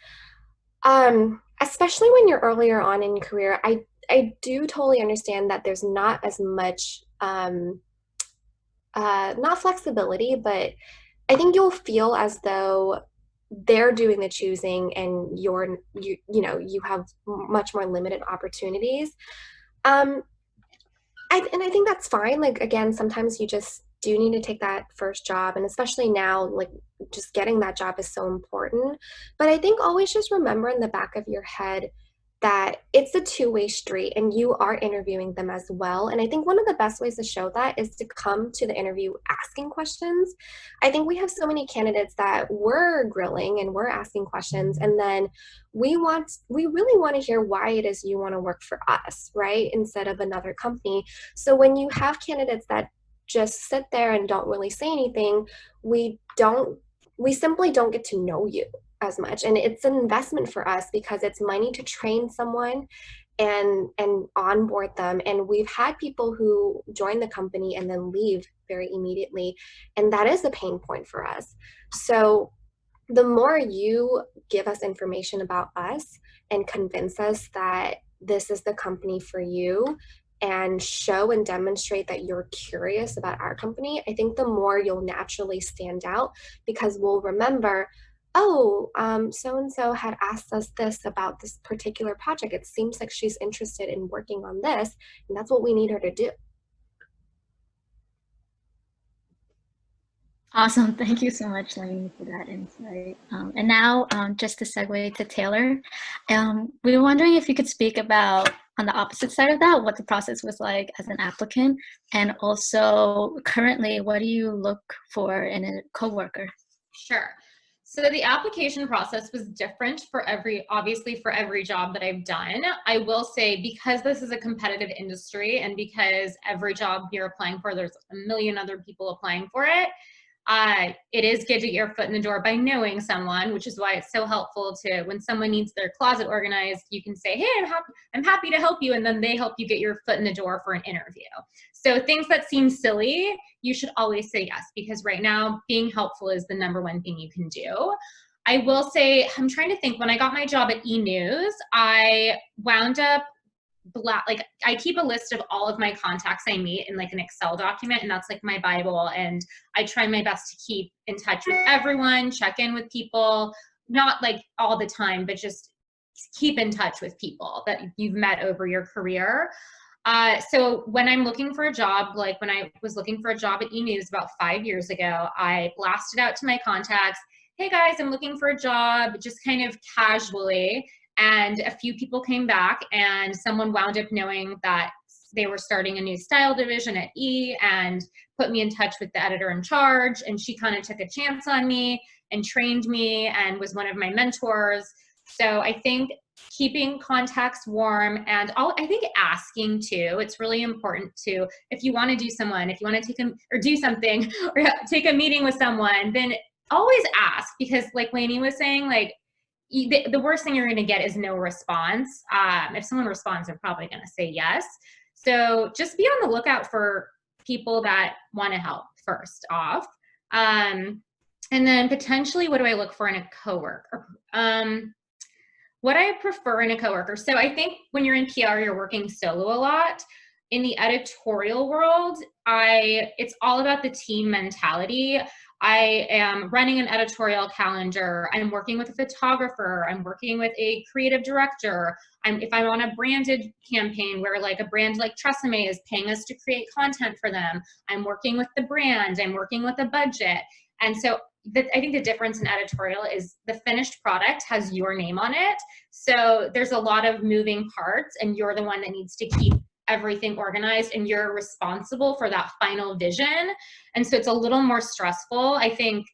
especially when you're earlier on in your career, I do totally understand that there's not as much, not flexibility, but I think you'll feel as though they're doing the choosing and you have much more limited opportunities. Um, and I think that's fine. Like, again, sometimes you just do need to take that first job. And especially now, like, just getting that job is so important. But I think always just remember in the back of your head that it's a two-way street and you are interviewing them as well. And I think one of the best ways to show that is to come to the interview asking questions. I think we have so many candidates that we're grilling and we're asking questions, and then we really want to hear why it is you want to work for us, right? Instead of another company. So when you have candidates that just sit there and don't really say anything, we simply don't get to know you as much. And it's an investment for us because it's money to train someone and onboard them. And we've had people who join the company and then leave very immediately. And that is a pain point for us. So the more you give us information about us and convince us that this is the company for you and show and demonstrate that you're curious about our company, I think the more you'll naturally stand out, because we'll remember, oh, so-and-so had asked us this about this particular project. It seems like she's interested in working on this, and that's what we need her to do. Awesome. Thank you so much, Lainey, for that insight. And now, just to segue to Taylor, we were wondering if you could speak about, on the opposite side of that, what the process was like as an applicant, and also currently, what do you look for in a coworker? Sure. So the application process was different obviously for every job that I've done. I will say, because this is a competitive industry and because every job you're applying for, there's a million other people applying for it. It is good to get your foot in the door by knowing someone, which is why it's so helpful to, when someone needs their closet organized, you can say, hey, I'm happy to help you. And then they help you get your foot in the door for an interview. So things that seem silly, you should always say yes, because right now being helpful is the #1 thing you can do. I will say, I'm trying to think, when I got my job at E-News, I wound up I keep a list of all of my contacts I meet in like an Excel document, and that's like my Bible. And I try my best to keep in touch with everyone, check in with people, not like all the time, but just keep in touch with people that you've met over your career. So when I'm looking for a job, like when I was looking for a job at E-News about 5 years ago, I blasted out to my contacts, hey guys, I'm looking for a job, just kind of casually. And a few people came back, and someone wound up knowing that they were starting a new style division at E and put me in touch with the editor in charge. And she kind of took a chance on me and trained me and was one of my mentors. So I think keeping contacts warm, and I think asking too, it's really important to, if you want to do something or take a meeting with someone, then always ask, because like Lainey was saying, like, the worst thing you're going to get is no response. If someone responds, they're probably going to say yes. So just be on the lookout for people that want to help first off. And then potentially, what do I look for in a coworker? What I prefer in a coworker. So I think when you're in PR, you're working solo a lot. In the editorial world, it's all about the team mentality. I am running an editorial calendar. I'm working with a photographer. I'm working with a creative director. If I'm on a branded campaign where like a brand like Tresemme is paying us to create content for them, I'm working with the brand. I'm working with a budget. And so I think the difference in editorial is the finished product has your name on it. So there's a lot of moving parts, and you're the one that needs to keep everything organized, and you're responsible for that final vision. And so it's a little more stressful. I think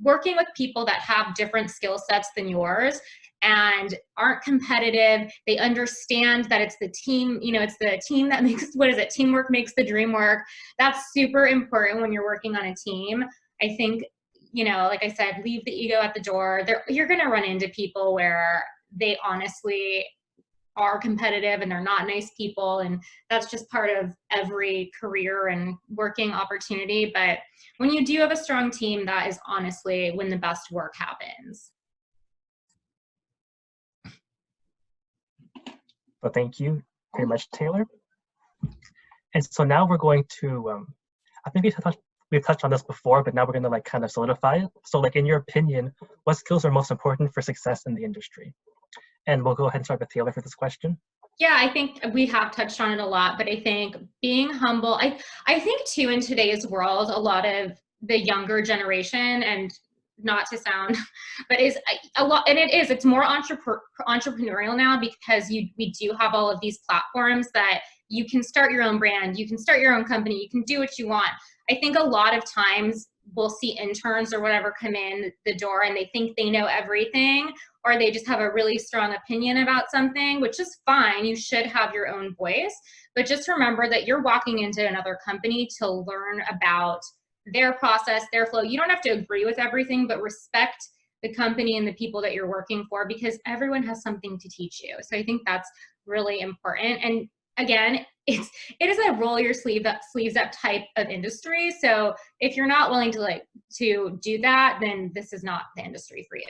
working with people that have different skill sets than yours and aren't competitive, they understand that it's the team, it's the team that makes, teamwork makes the dream work. That's super important when you're working on a team. I think, like I said, leave the ego at the door. You're going to run into people where they honestly are competitive and they're not nice people, and that's just part of every career and working opportunity. But when you do have a strong team, that is honestly when the best work happens. So thank you very much, Taylor. And so now we're going to, I think we've touched on this before, but now we're gonna like kind of solidify it. So like in your opinion, what skills are most important for success in the industry? And we'll go ahead and start with Taylor for this question. Yeah, I think we have touched on it a lot, but I think being humble, I think too in today's world, a lot of the younger generation, and not to sound, but is a lot, and it's more entrepreneurial now, because we do have all of these platforms that you can start your own brand, you can start your own company, you can do what you want. I think a lot of times we'll see interns or whatever come in the door and they think they know everything, or they just have a really strong opinion about something, which is fine. You should have your own voice, but just remember that you're walking into another company to learn about their process, their flow. You don't have to agree with everything, but respect the company and the people that you're working for, because everyone has something to teach you. So I think that's really important. And again, it is a roll your sleeves up type of industry. So if you're not willing to do that, then this is not the industry for you.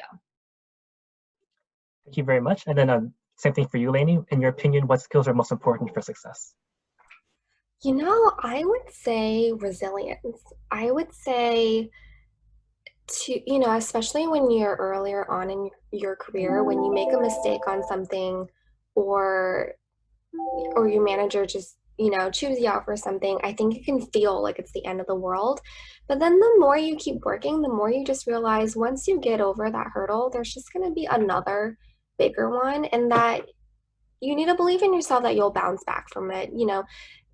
Thank you very much. And then same thing for you, Lainey. In your opinion, what skills are most important for success? You know, I would say resilience. I would say especially when you're earlier on in your career, when you make a mistake on something, or your manager just, chews you out for something, I think it can feel like it's the end of the world. But then the more you keep working, the more you just realize once you get over that hurdle, there's just going to be another bigger one, and that you need to believe in yourself that you'll bounce back from it.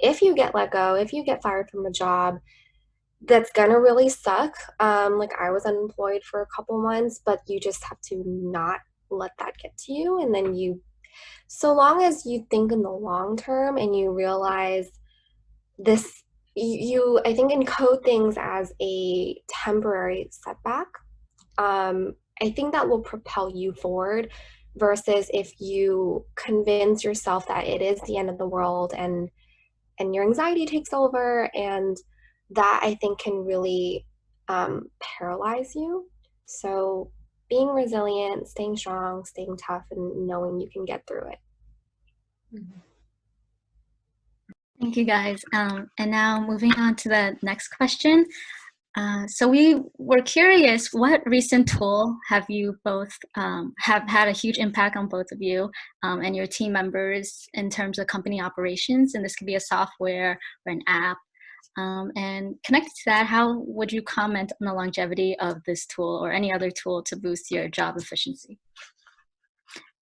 If you get let go, if you get fired from a job, that's gonna really suck. Like I was unemployed for a couple months, but you just have to not let that get to you. And then so long as you think in the long term and you realize this, I think encode things as a temporary setback. I think that will propel you forward, versus if you convince yourself that it is the end of the world and your anxiety takes over, and that I think can really paralyze you. So being resilient, staying strong, staying tough, and knowing you can get through it. Thank you, guys. And now moving on to the next question. So we were curious, what recent tool have you both have had a huge impact on both of you and your team members in terms of company operations? And this could be a software or an app. And connected to that, how would you comment on the longevity of this tool or any other tool to boost your job efficiency?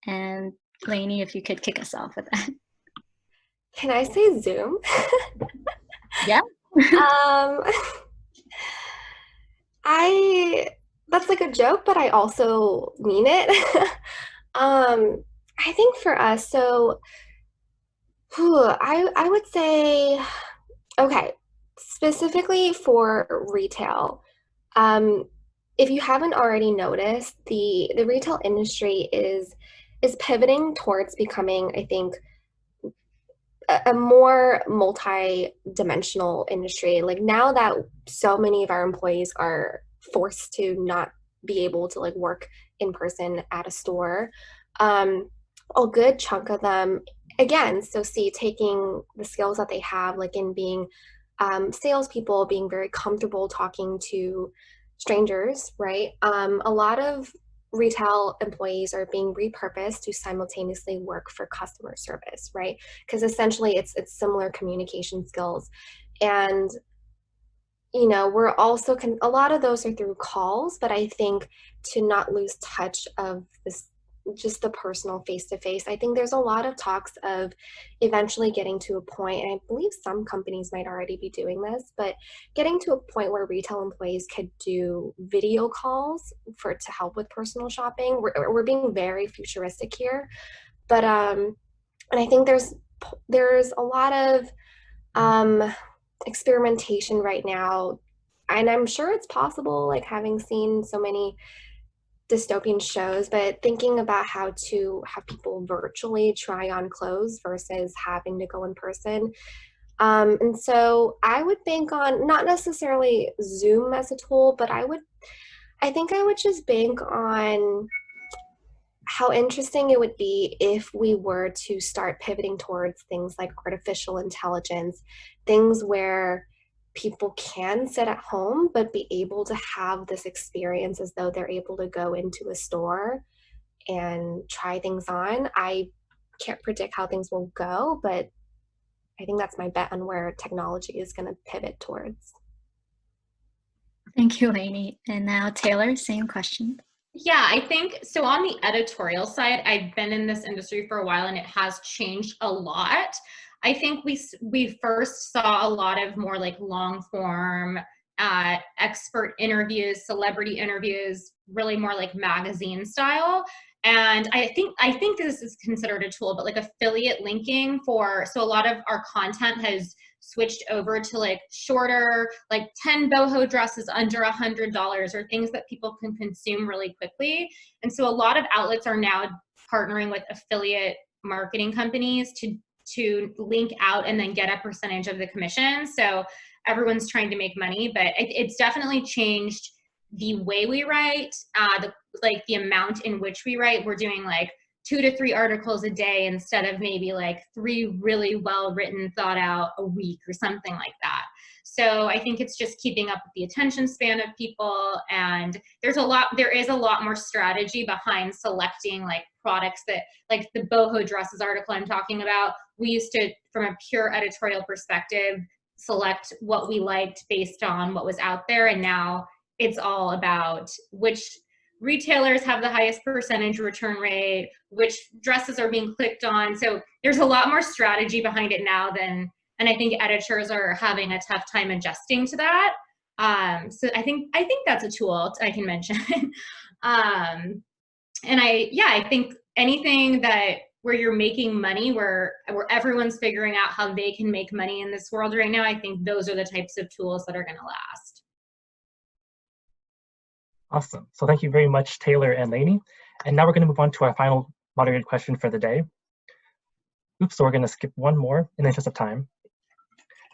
And Lainey, if you could kick us off with that. Can I say Zoom? Yeah. That's like a joke, but I also mean it. I think for us, so I would say, okay, specifically for retail, if you haven't already noticed, the retail industry is pivoting towards becoming, I think, a more multi-dimensional industry. Like now that so many of our employees are forced to not be able to like work in person at a store, a good chunk of them, again, so taking the skills that they have, like in being salespeople, being very comfortable talking to strangers, right? A lot of retail employees are being repurposed to simultaneously work for customer service, right? Because essentially it's similar communication skills. And we're also a lot of those are through calls, but I think to not lose touch of this, just the personal face-to-face. I think there's a lot of talks of eventually getting to a point, and I believe some companies might already be doing this, but getting to a point where retail employees could do video calls to help with personal shopping. We're being very futuristic here, but and I think there's a lot of experimentation right now, and I'm sure it's possible, like having seen so many dystopian shows, but thinking about how to have people virtually try on clothes versus having to go in person. And so I would bank on not necessarily Zoom as a tool, but I think I would just bank on how interesting it would be if we were to start pivoting towards things like artificial intelligence, things where people can sit at home but be able to have this experience as though they're able to go into a store and try things on. I can't predict how things will go, but I think that's my bet on where technology is going to pivot towards. Thank you, Lainey. And now Taylor, same question. Yeah, I think so. On the editorial side, I've been in this industry for a while and it has changed a lot. I think we first saw a lot of more like long form expert interviews, celebrity interviews, really more like magazine style. And I think this is considered a tool, but like affiliate linking so a lot of our content has switched over to like shorter, like 10 boho dresses under $100 or things that people can consume really quickly. And so a lot of outlets are now partnering with affiliate marketing companies to link out and then get a percentage of the commission. So everyone's trying to make money, but it's definitely changed the way we write, the amount in which we write. We're doing like 2 to 3 articles a day instead of maybe like 3 really well written, thought out a week or something like that. So I think it's just keeping up with the attention span of people, and there is a lot more strategy behind selecting like products that, like the boho dresses article I'm talking about, we used to, from a pure editorial perspective, select what we liked based on what was out there, and now it's all about which retailers have the highest percentage return rate, which dresses are being clicked on. So there's a lot more strategy behind it now and I think editors are having a tough time adjusting to that. So I think that's a tool I can mention. And I think anything where you're making money, where everyone's figuring out how they can make money in this world right now, I think those are the types of tools that are going to last. Awesome. So thank you very much, Taylor and Lainey. And now we're going to move on to our final moderated question for the day. Oops, so we're going to skip one more in the interest of time.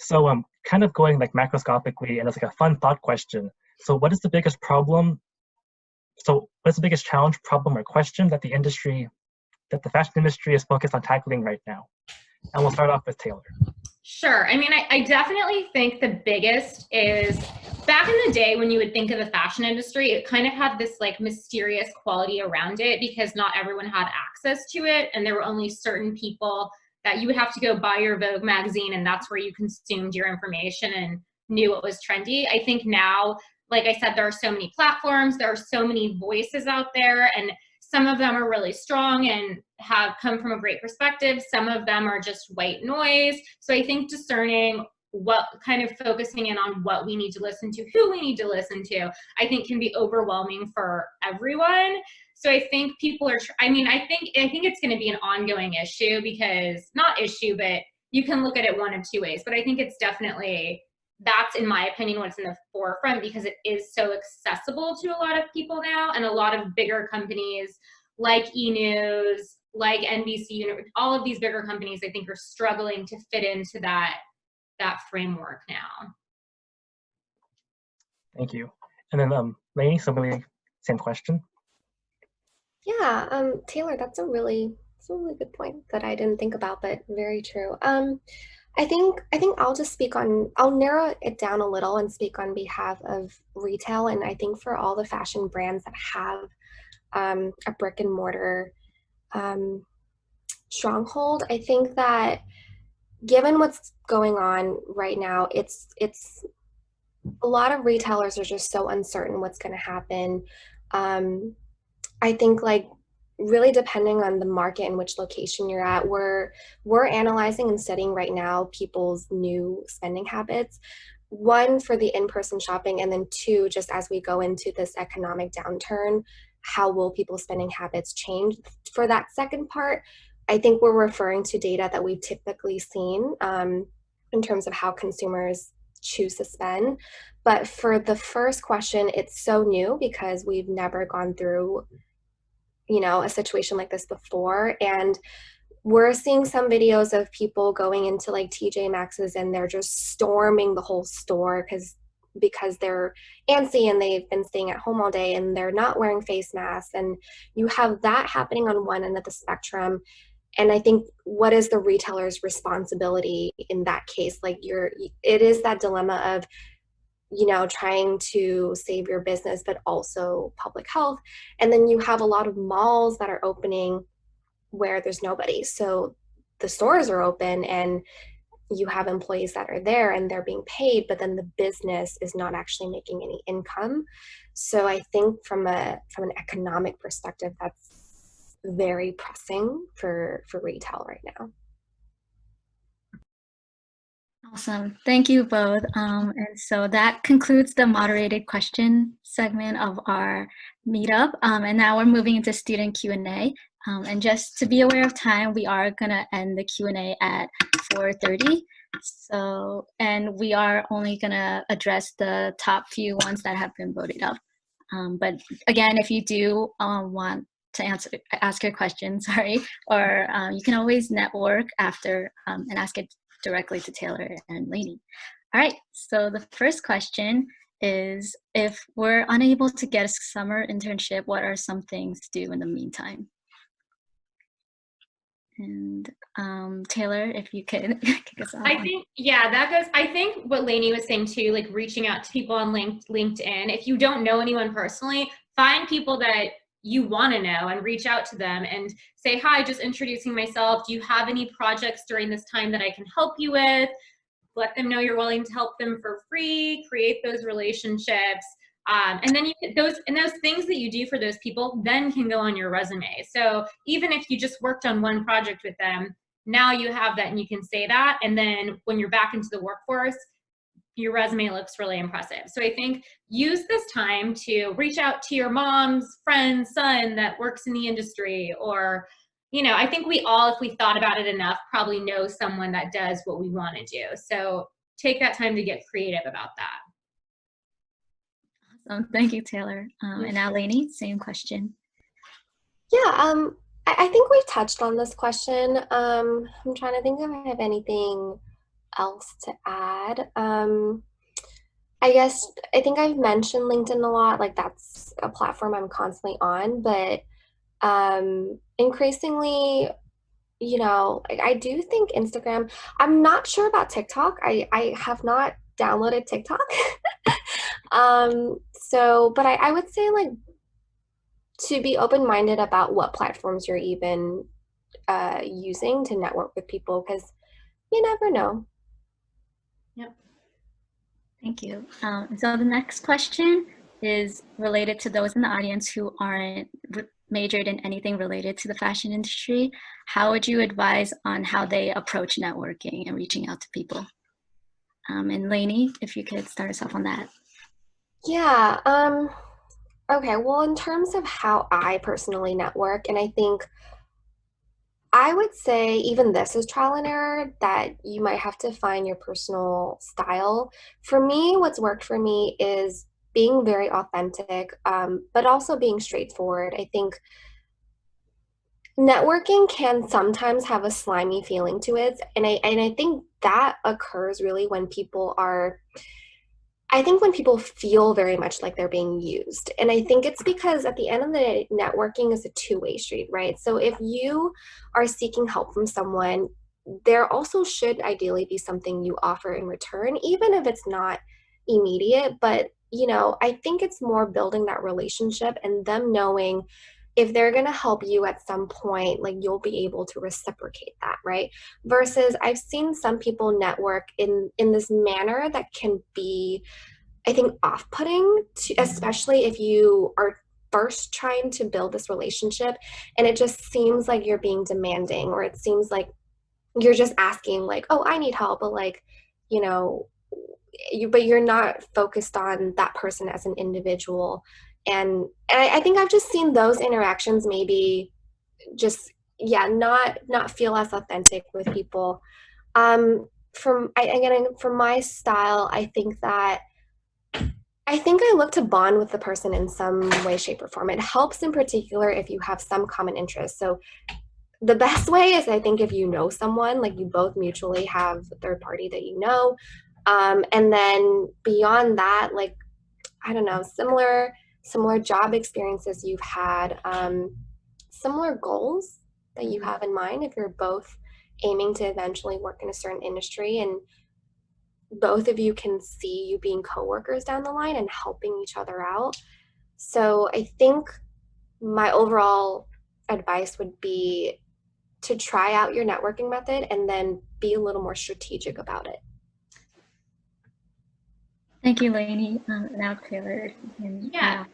So kind of going like macroscopically, and it's like a fun thought question. So what is the biggest problem? So what's the biggest challenge, problem, or question that the fashion industry is focused on tackling right now? And we'll start off with Taylor. Sure. I mean, I definitely think the biggest is, back in the day when you would think of the fashion industry, it kind of had this like mysterious quality around it because not everyone had access to it. And there were only certain people that you would have to go buy your Vogue magazine, and that's where you consumed your information and knew what was trendy. I think now, like I said, there are so many platforms, there are so many voices out there, and some of them are really strong and have come from a great perspective. Some of them are just white noise. So I think discerning what kind of focusing in on what we need to listen to, who we need to listen to, I think can be overwhelming for everyone. So I think people are, I think it's going to be an ongoing issue but you can look at it one of two ways. But I think it's definitely, that's in my opinion what's in the forefront, because it is so accessible to a lot of people now, and a lot of bigger companies like E-News, like NBC, all of these bigger companies I think are struggling to fit into that framework now. Thank you. And then Lainey, somebody, same question. Yeah, Taylor, that's a really good point that I didn't think about, but very true. I think I'll narrow it down a little and speak on behalf of retail. And I think for all the fashion brands that have a brick and mortar stronghold, I think that given what's going on right now, it's a lot of retailers are just so uncertain what's going to happen. I think like really depending on the market and which location you're at, we're analyzing and studying right now people's new spending habits. One, for the in-person shopping, and then two, just as we go into this economic downturn, how will people's spending habits change? For that second part, I think we're referring to data that we've typically seen in terms of how consumers choose to spend. But for the first question, it's so new because we've never gone through, a situation like this before. And we're seeing some videos of people going into like TJ Maxx's and they're just storming the whole store because they're antsy and they've been staying at home all day and they're not wearing face masks. And you have that happening on one end of the spectrum. And I think, what is the retailer's responsibility in that case? Like, it is that dilemma of, trying to save your business, but also public health. And then you have a lot of malls that are opening where there's nobody. So the stores are open and you have employees that are there and they're being paid, but then the business is not actually making any income. So I think from an economic perspective, that's very pressing for retail right now. Awesome. Thank you both. And so that concludes the moderated question segment of our meetup. And now we're moving into student Q&A. And just to be aware of time, we are going to end the Q&A at 4:30. So, and we are only going to address the top few ones that have been voted up. But again, if you do want to ask your question, or you can always network after and ask it directly to Taylor and Lainey. All right, so the first question is, if we're unable to get a summer internship, what are some things to do in the meantime? And Taylor, if you could kick us off. I think, yeah, that goes, I think what Lainey was saying too, like reaching out to people on LinkedIn. If you don't know anyone personally, find people that you want to know and reach out to them and say, hi, just introducing myself. Do you have any projects during this time that I can help you with? Let them know you're willing to help them for free, create those relationships. And then those things that you do for those people then can go on your resume. So even if you just worked on one project with them, now you have that and you can say that. And then when you're back into the workforce, your resume looks really impressive. So I think use this time to reach out to your mom's friend's son that works in the industry, or, I think we all, if we thought about it enough, probably know someone that does what we want to do. So take that time to get creative about that. Awesome. Thank you, Taylor. And now Lainey, same question. Yeah, I think we've touched on this question. I'm trying to think if I have anything else to add. I think I've mentioned LinkedIn a lot, like that's a platform I'm constantly on, but increasingly, I do think Instagram. I'm not sure about TikTok. I have not downloaded TikTok. But I would say, like, to be open-minded about what platforms you're even using to network with people, because you never know. Yep. Thank you. So the next question is related to those in the audience who aren't majored in anything related to the fashion industry. How would you advise on how they approach networking and reaching out to people? And Lainey, if you could start us off on that. Yeah. Okay. Well, in terms of how I personally network, and I think I would say even this is trial and error, that you might have to find your personal style. For me, what's worked for me is being very authentic, but also being straightforward. I think networking can sometimes have a slimy feeling to it. And I think that occurs really when people feel very much like they're being used. And I think it's because at the end of the day, networking is a two-way street, right? So if you are seeking help from someone, there also should ideally be something you offer in return, even if it's not immediate. But, I think it's more building that relationship and them knowing if they're going to help you at some point, like, you'll be able to reciprocate that, right? Versus I've seen some people network in this manner that can be, I think, off-putting, especially if you are first trying to build this relationship and it just seems like you're being demanding, or it seems like you're just asking, like, oh, I need help, but like, but you're not focused on that person as an individual. And I think I've just seen those interactions maybe just, not feel as authentic with people. for my style, I think I look to bond with the person in some way, shape, or form. It helps in particular if you have some common interest. So the best way is, I think, if you know someone, like you both mutually have a third party that you know. And then beyond that, like, I don't know, similar job experiences you've had, similar goals that you have in mind if you're both aiming to eventually work in a certain industry, and both of you can see you being coworkers down the line and helping each other out. So I think my overall advice would be to try out your networking method and then be a little more strategic about it. Thank you, Lainey. Now Taylor. Yeah.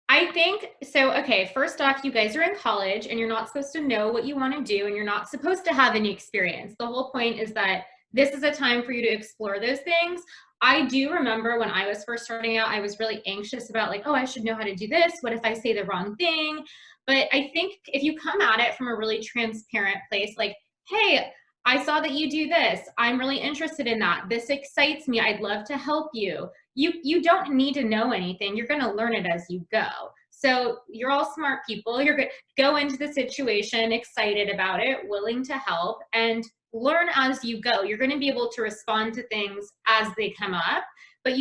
I think so. Okay, first off, you guys are in college and you're not supposed to know what you want to do and you're not supposed to have any experience. The whole point is that this is a time for you to explore those things. I do remember when I was first starting out, I was really anxious about like, oh, I should know how to do this. What if I say the wrong thing? But I think if you come at it from a really transparent place, like, hey, I saw that you do this. I'm really interested in that. This excites me. I'd love to help you. You don't need to know anything. You're going to learn it as you go. So you're all smart people. You're going to go into the situation excited about it, willing to help, and learn as you go. You're going to be able to respond to things as they come up. But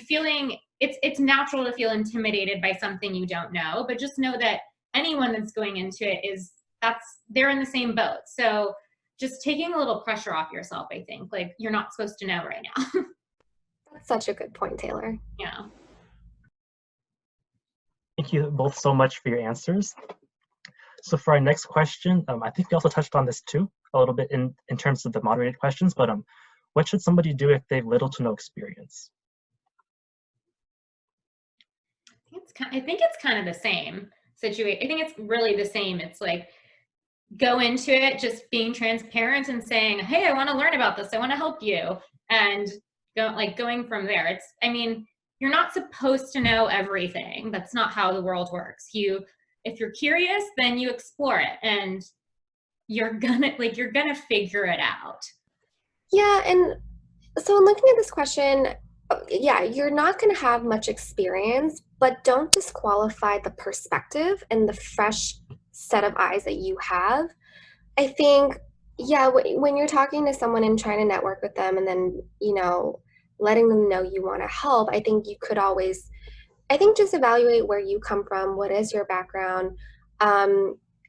feeling it's natural to feel intimidated by something you don't know, but just know that anyone that's going into it they're in the same boat. So just taking a little pressure off yourself, I think. Like, you're not supposed to know right now. That's such a good point, Taylor. Yeah. Thank you both so much for your answers. So for our next question, I think we also touched on this too, a little bit in terms of the moderated questions, but what should somebody do if they have little to no experience? I think it's kind of the same situation. I think it's really the same. It's like, go into it just being transparent and saying, hey, I want to learn about this. I want to help you. And going from there. You're not supposed to know everything. That's not how the world works. If you're curious, then you explore it and you're gonna figure it out. Yeah, and so in looking at this question, yeah, you're not going to have much experience, but don't disqualify the perspective and the fresh set of eyes that you have. I think, yeah, when you're talking to someone and trying to network with them and then, letting them know you want to help, I think you could always, just evaluate where you come from, what is your background,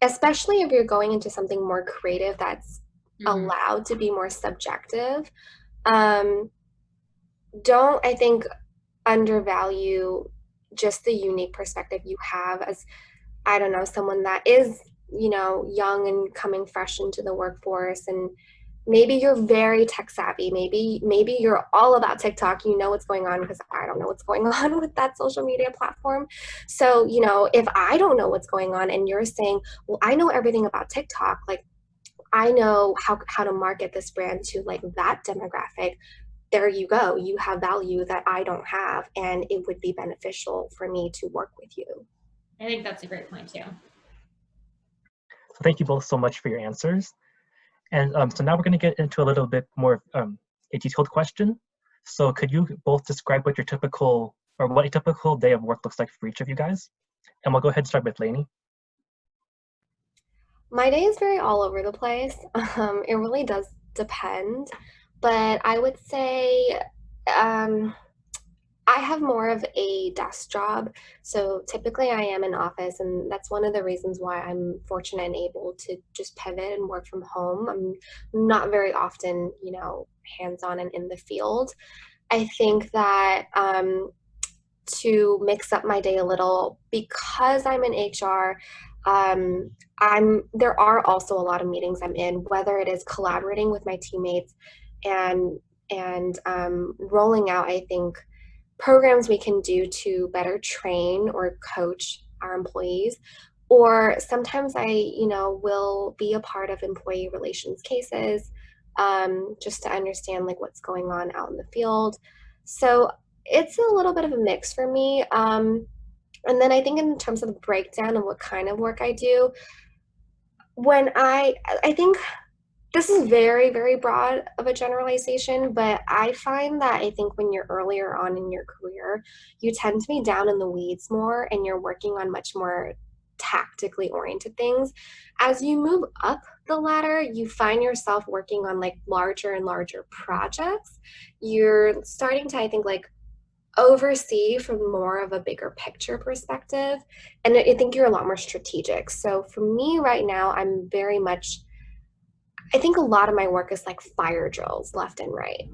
especially if you're going into something more creative that's allowed to be more subjective. Don't, I think, undervalue just the unique perspective you have as, I don't know, someone that is, young and coming fresh into the workforce, and maybe you're very tech savvy. Maybe you're all about TikTok. You know what's going on, because I don't know what's going on with that social media platform. So, if I don't know what's going on and you're saying, well, I know everything about TikTok, like I know how to market this brand to like that demographic, there you go. You have value that I don't have, and it would be beneficial for me to work with you. I think that's a great point too. So thank you both so much for your answers. And so now we're going to get into a little bit more a detailed question. So could you both describe what a typical day of work looks like for each of you guys? And we'll go ahead and start with Lainey. My day is very all over the place. It really does depend, but I would say I have more of a desk job. So typically I am in office, and that's one of the reasons why I'm fortunate and able to just pivot and work from home. I'm not very often, hands-on and in the field. I think that to mix up my day a little, because I'm in HR, there are also a lot of meetings I'm in, whether it is collaborating with my teammates and rolling out, I think, programs we can do to better train or coach our employees. Or sometimes I, will be a part of employee relations cases, just to understand like what's going on out in the field. So it's a little bit of a mix for me. And then I think in terms of the breakdown of what kind of work I do, when I think This is very, very broad of a generalization, but I find that I think when you're earlier on in your career, you tend to be down in the weeds more and you're working on much more tactically oriented things. As you move up the ladder, you find yourself working on like larger and larger projects. You're starting to, I think, like oversee from more of a bigger picture perspective. And I think you're a lot more strategic. So for me right now, I'm very much, I think a lot of my work is like fire drills left and right.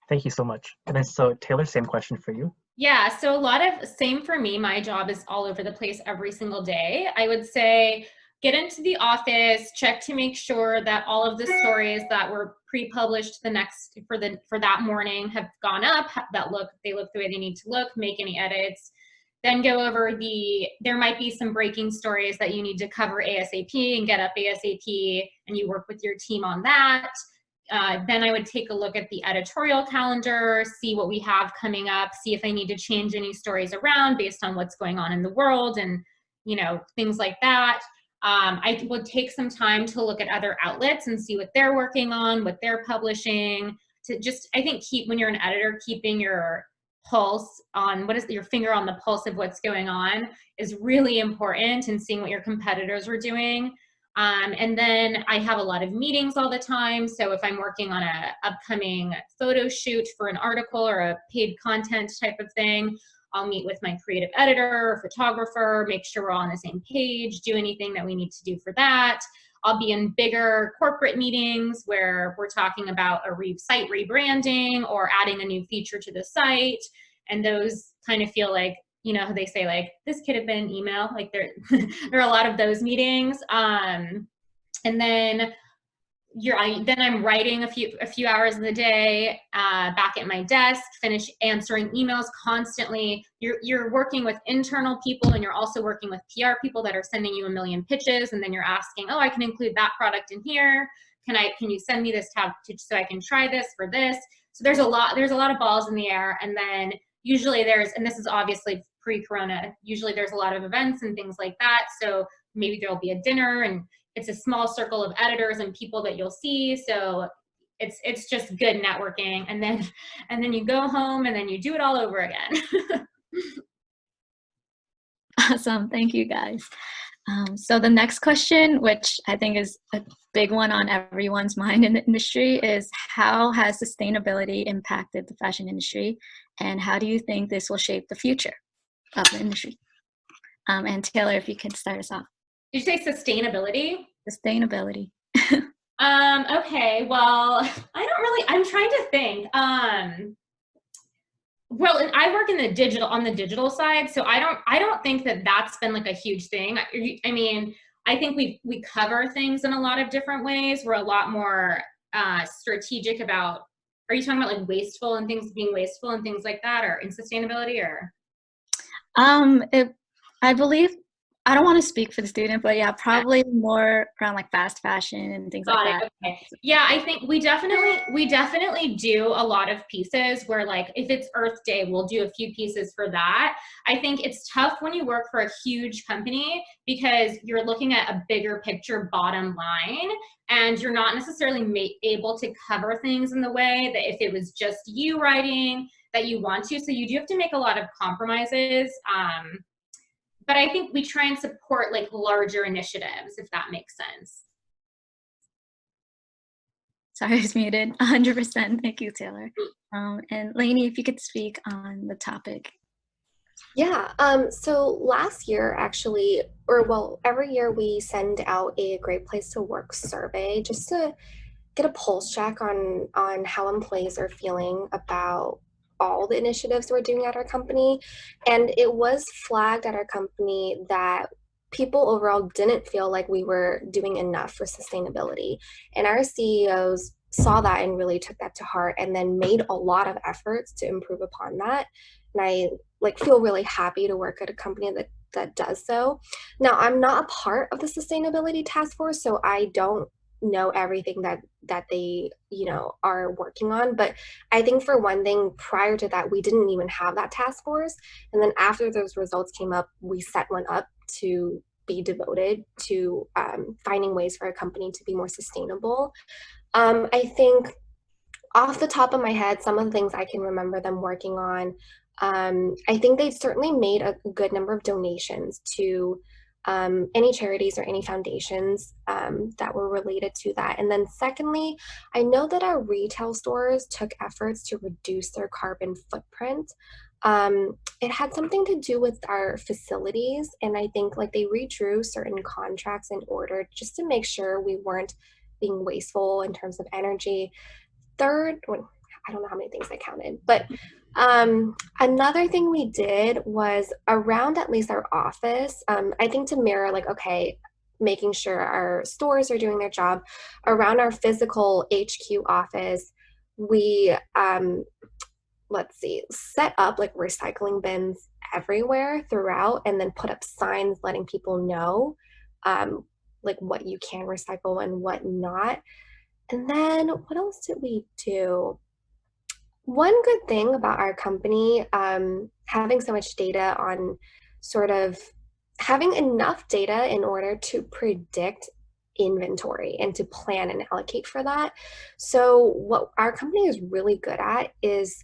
Thank you so much. And then so Taylor, same question for you. Yeah, so a lot of same for me. My job is all over the place every single day. I would say get into the office, check to make sure that all of the stories that were pre-published the next for that morning have gone up, that they look the way they need to look, make any edits. Then go over there might be some breaking stories that you need to cover ASAP and get up ASAP, and you work with your team on that. Then I would take a look at the editorial calendar, see what we have coming up, see if I need to change any stories around based on what's going on in the world and, things like that. I would take some time to look at other outlets and see what they're working on, what they're publishing, to just, I think, when you're an editor, keeping your pulse on your finger on the pulse of what's going on is really important, and seeing what your competitors are doing. And then I have a lot of meetings all the time. So if I'm working on an upcoming photo shoot for an article or a paid content type of thing, I'll meet with my creative editor or photographer, make sure we're all on the same page, do anything that we need to do for that. I'll be in bigger corporate meetings where we're talking about a site rebranding or adding a new feature to the site. And those kind of feel like, how they say, like, this could have been an email. Like there are a lot of those meetings. And then I'm writing a few hours of the day, back at my desk, finish answering emails constantly. You're working with internal people, and you're also working with PR people that are sending you a million pitches, and then you're asking, oh, I can include that product in here. Can you send me this tab so I can try this for this? So there's a lot of balls in the air. And then usually and this is obviously pre-corona, usually there's a lot of events and things like that. So maybe there'll be a dinner, and it's a small circle of editors and people that you'll see. So it's just good networking. And then you go home, and then you do it all over again. Awesome. Thank you, guys. So the next question, which I think is a big one on everyone's mind in the industry, is how has sustainability impacted the fashion industry, and how do you think this will shape the future of the industry? And Taylor, if you could start us off. Did you say sustainability? Sustainability. Okay, well, I'm trying to think. Well, and I work on the digital side, so I don't think that that's been like a huge thing. I mean, I think we cover things in a lot of different ways. We're a lot more strategic about. Are you talking about like being wasteful and things like that, or in sustainability, or? I believe, I don't want to speak for the student, but yeah, probably more around like fast fashion and things like that. Okay. Yeah, I think we definitely do a lot of pieces where, like, if it's Earth Day, we'll do a few pieces for that. I think it's tough when you work for a huge company because you're looking at a bigger picture bottom line, and you're not necessarily able to cover things in the way that if it was just you writing that you want to. So you do have to make a lot of compromises. But I think we try and support like larger initiatives, if that makes sense. Sorry, I was muted. 100%. Thank you, Taylor. And Lainey, if you could speak on the topic. Yeah, so last year actually, every year we send out a Great Place to Work survey just to get a pulse check on how employees are feeling about all the initiatives we're doing at our company. And it was flagged at our company that people overall didn't feel like we were doing enough for sustainability. And our CEOs saw that and really took that to heart, and then made a lot of efforts to improve upon that. And I feel really happy to work at a company that does so. Now, I'm not a part of the sustainability task force, so I don't know everything that they are working on, but I think for one thing, prior to that we didn't even have that task force, and then after those results came up, we set one up to be devoted to finding ways for a company to be more sustainable. I think off the top of my head, some of the things I can remember them working on, I think they've certainly made a good number of donations to any charities or any foundations that were related to that. And then secondly, I know that our retail stores took efforts to reduce their carbon footprint. It had something to do with our facilities, and I think like they redrew certain contracts in order just to make sure we weren't being wasteful in terms of energy. Third, well, I don't know how many things I counted, but another thing we did was around at least our office, I think to mirror like, okay, making sure our stores are doing their job. Around our physical HQ office, we, let's see, set up like recycling bins everywhere throughout, and then put up signs letting people know like what you can recycle and what not. And then what else did we do? One good thing about our company, having so much data on sort of having enough data in order to predict inventory and to plan and allocate for that. So what our company is really good at is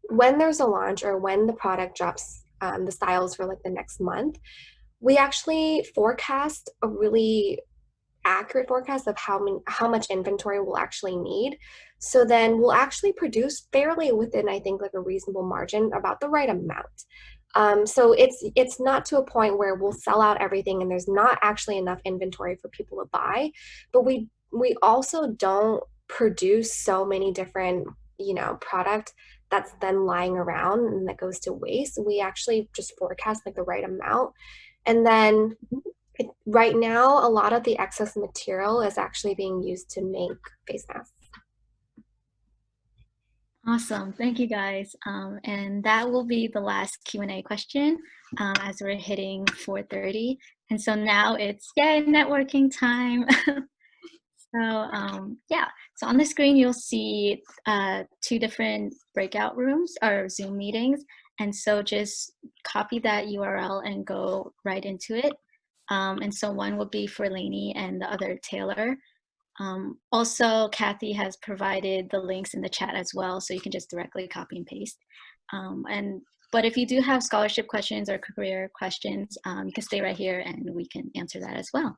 when there's a launch or when the product drops the styles for like the next month, we actually forecast a really accurate forecast of how much inventory we'll actually need. So then we'll actually produce fairly within, I think, like a reasonable margin, about the right amount. So it's not to a point where we'll sell out everything and there's not actually enough inventory for people to buy, but we also don't produce so many different, you know, product that's then lying around and that goes to waste. We actually just forecast like the right amount. And then right now, a lot of the excess material is actually being used to make face masks. Awesome, thank you guys. And that will be the last Q&A question as we're hitting 4:30. And so now it's, yay, networking time. So yeah, so on the screen, you'll see 2 different breakout rooms or Zoom meetings. And so just copy that URL and go right into it. And so one will be for Lainey and the other Taylor. Also, Kathy has provided the links in the chat as well, so you can just directly copy and paste. But if you do have scholarship questions or career questions, you can stay right here and we can answer that as well.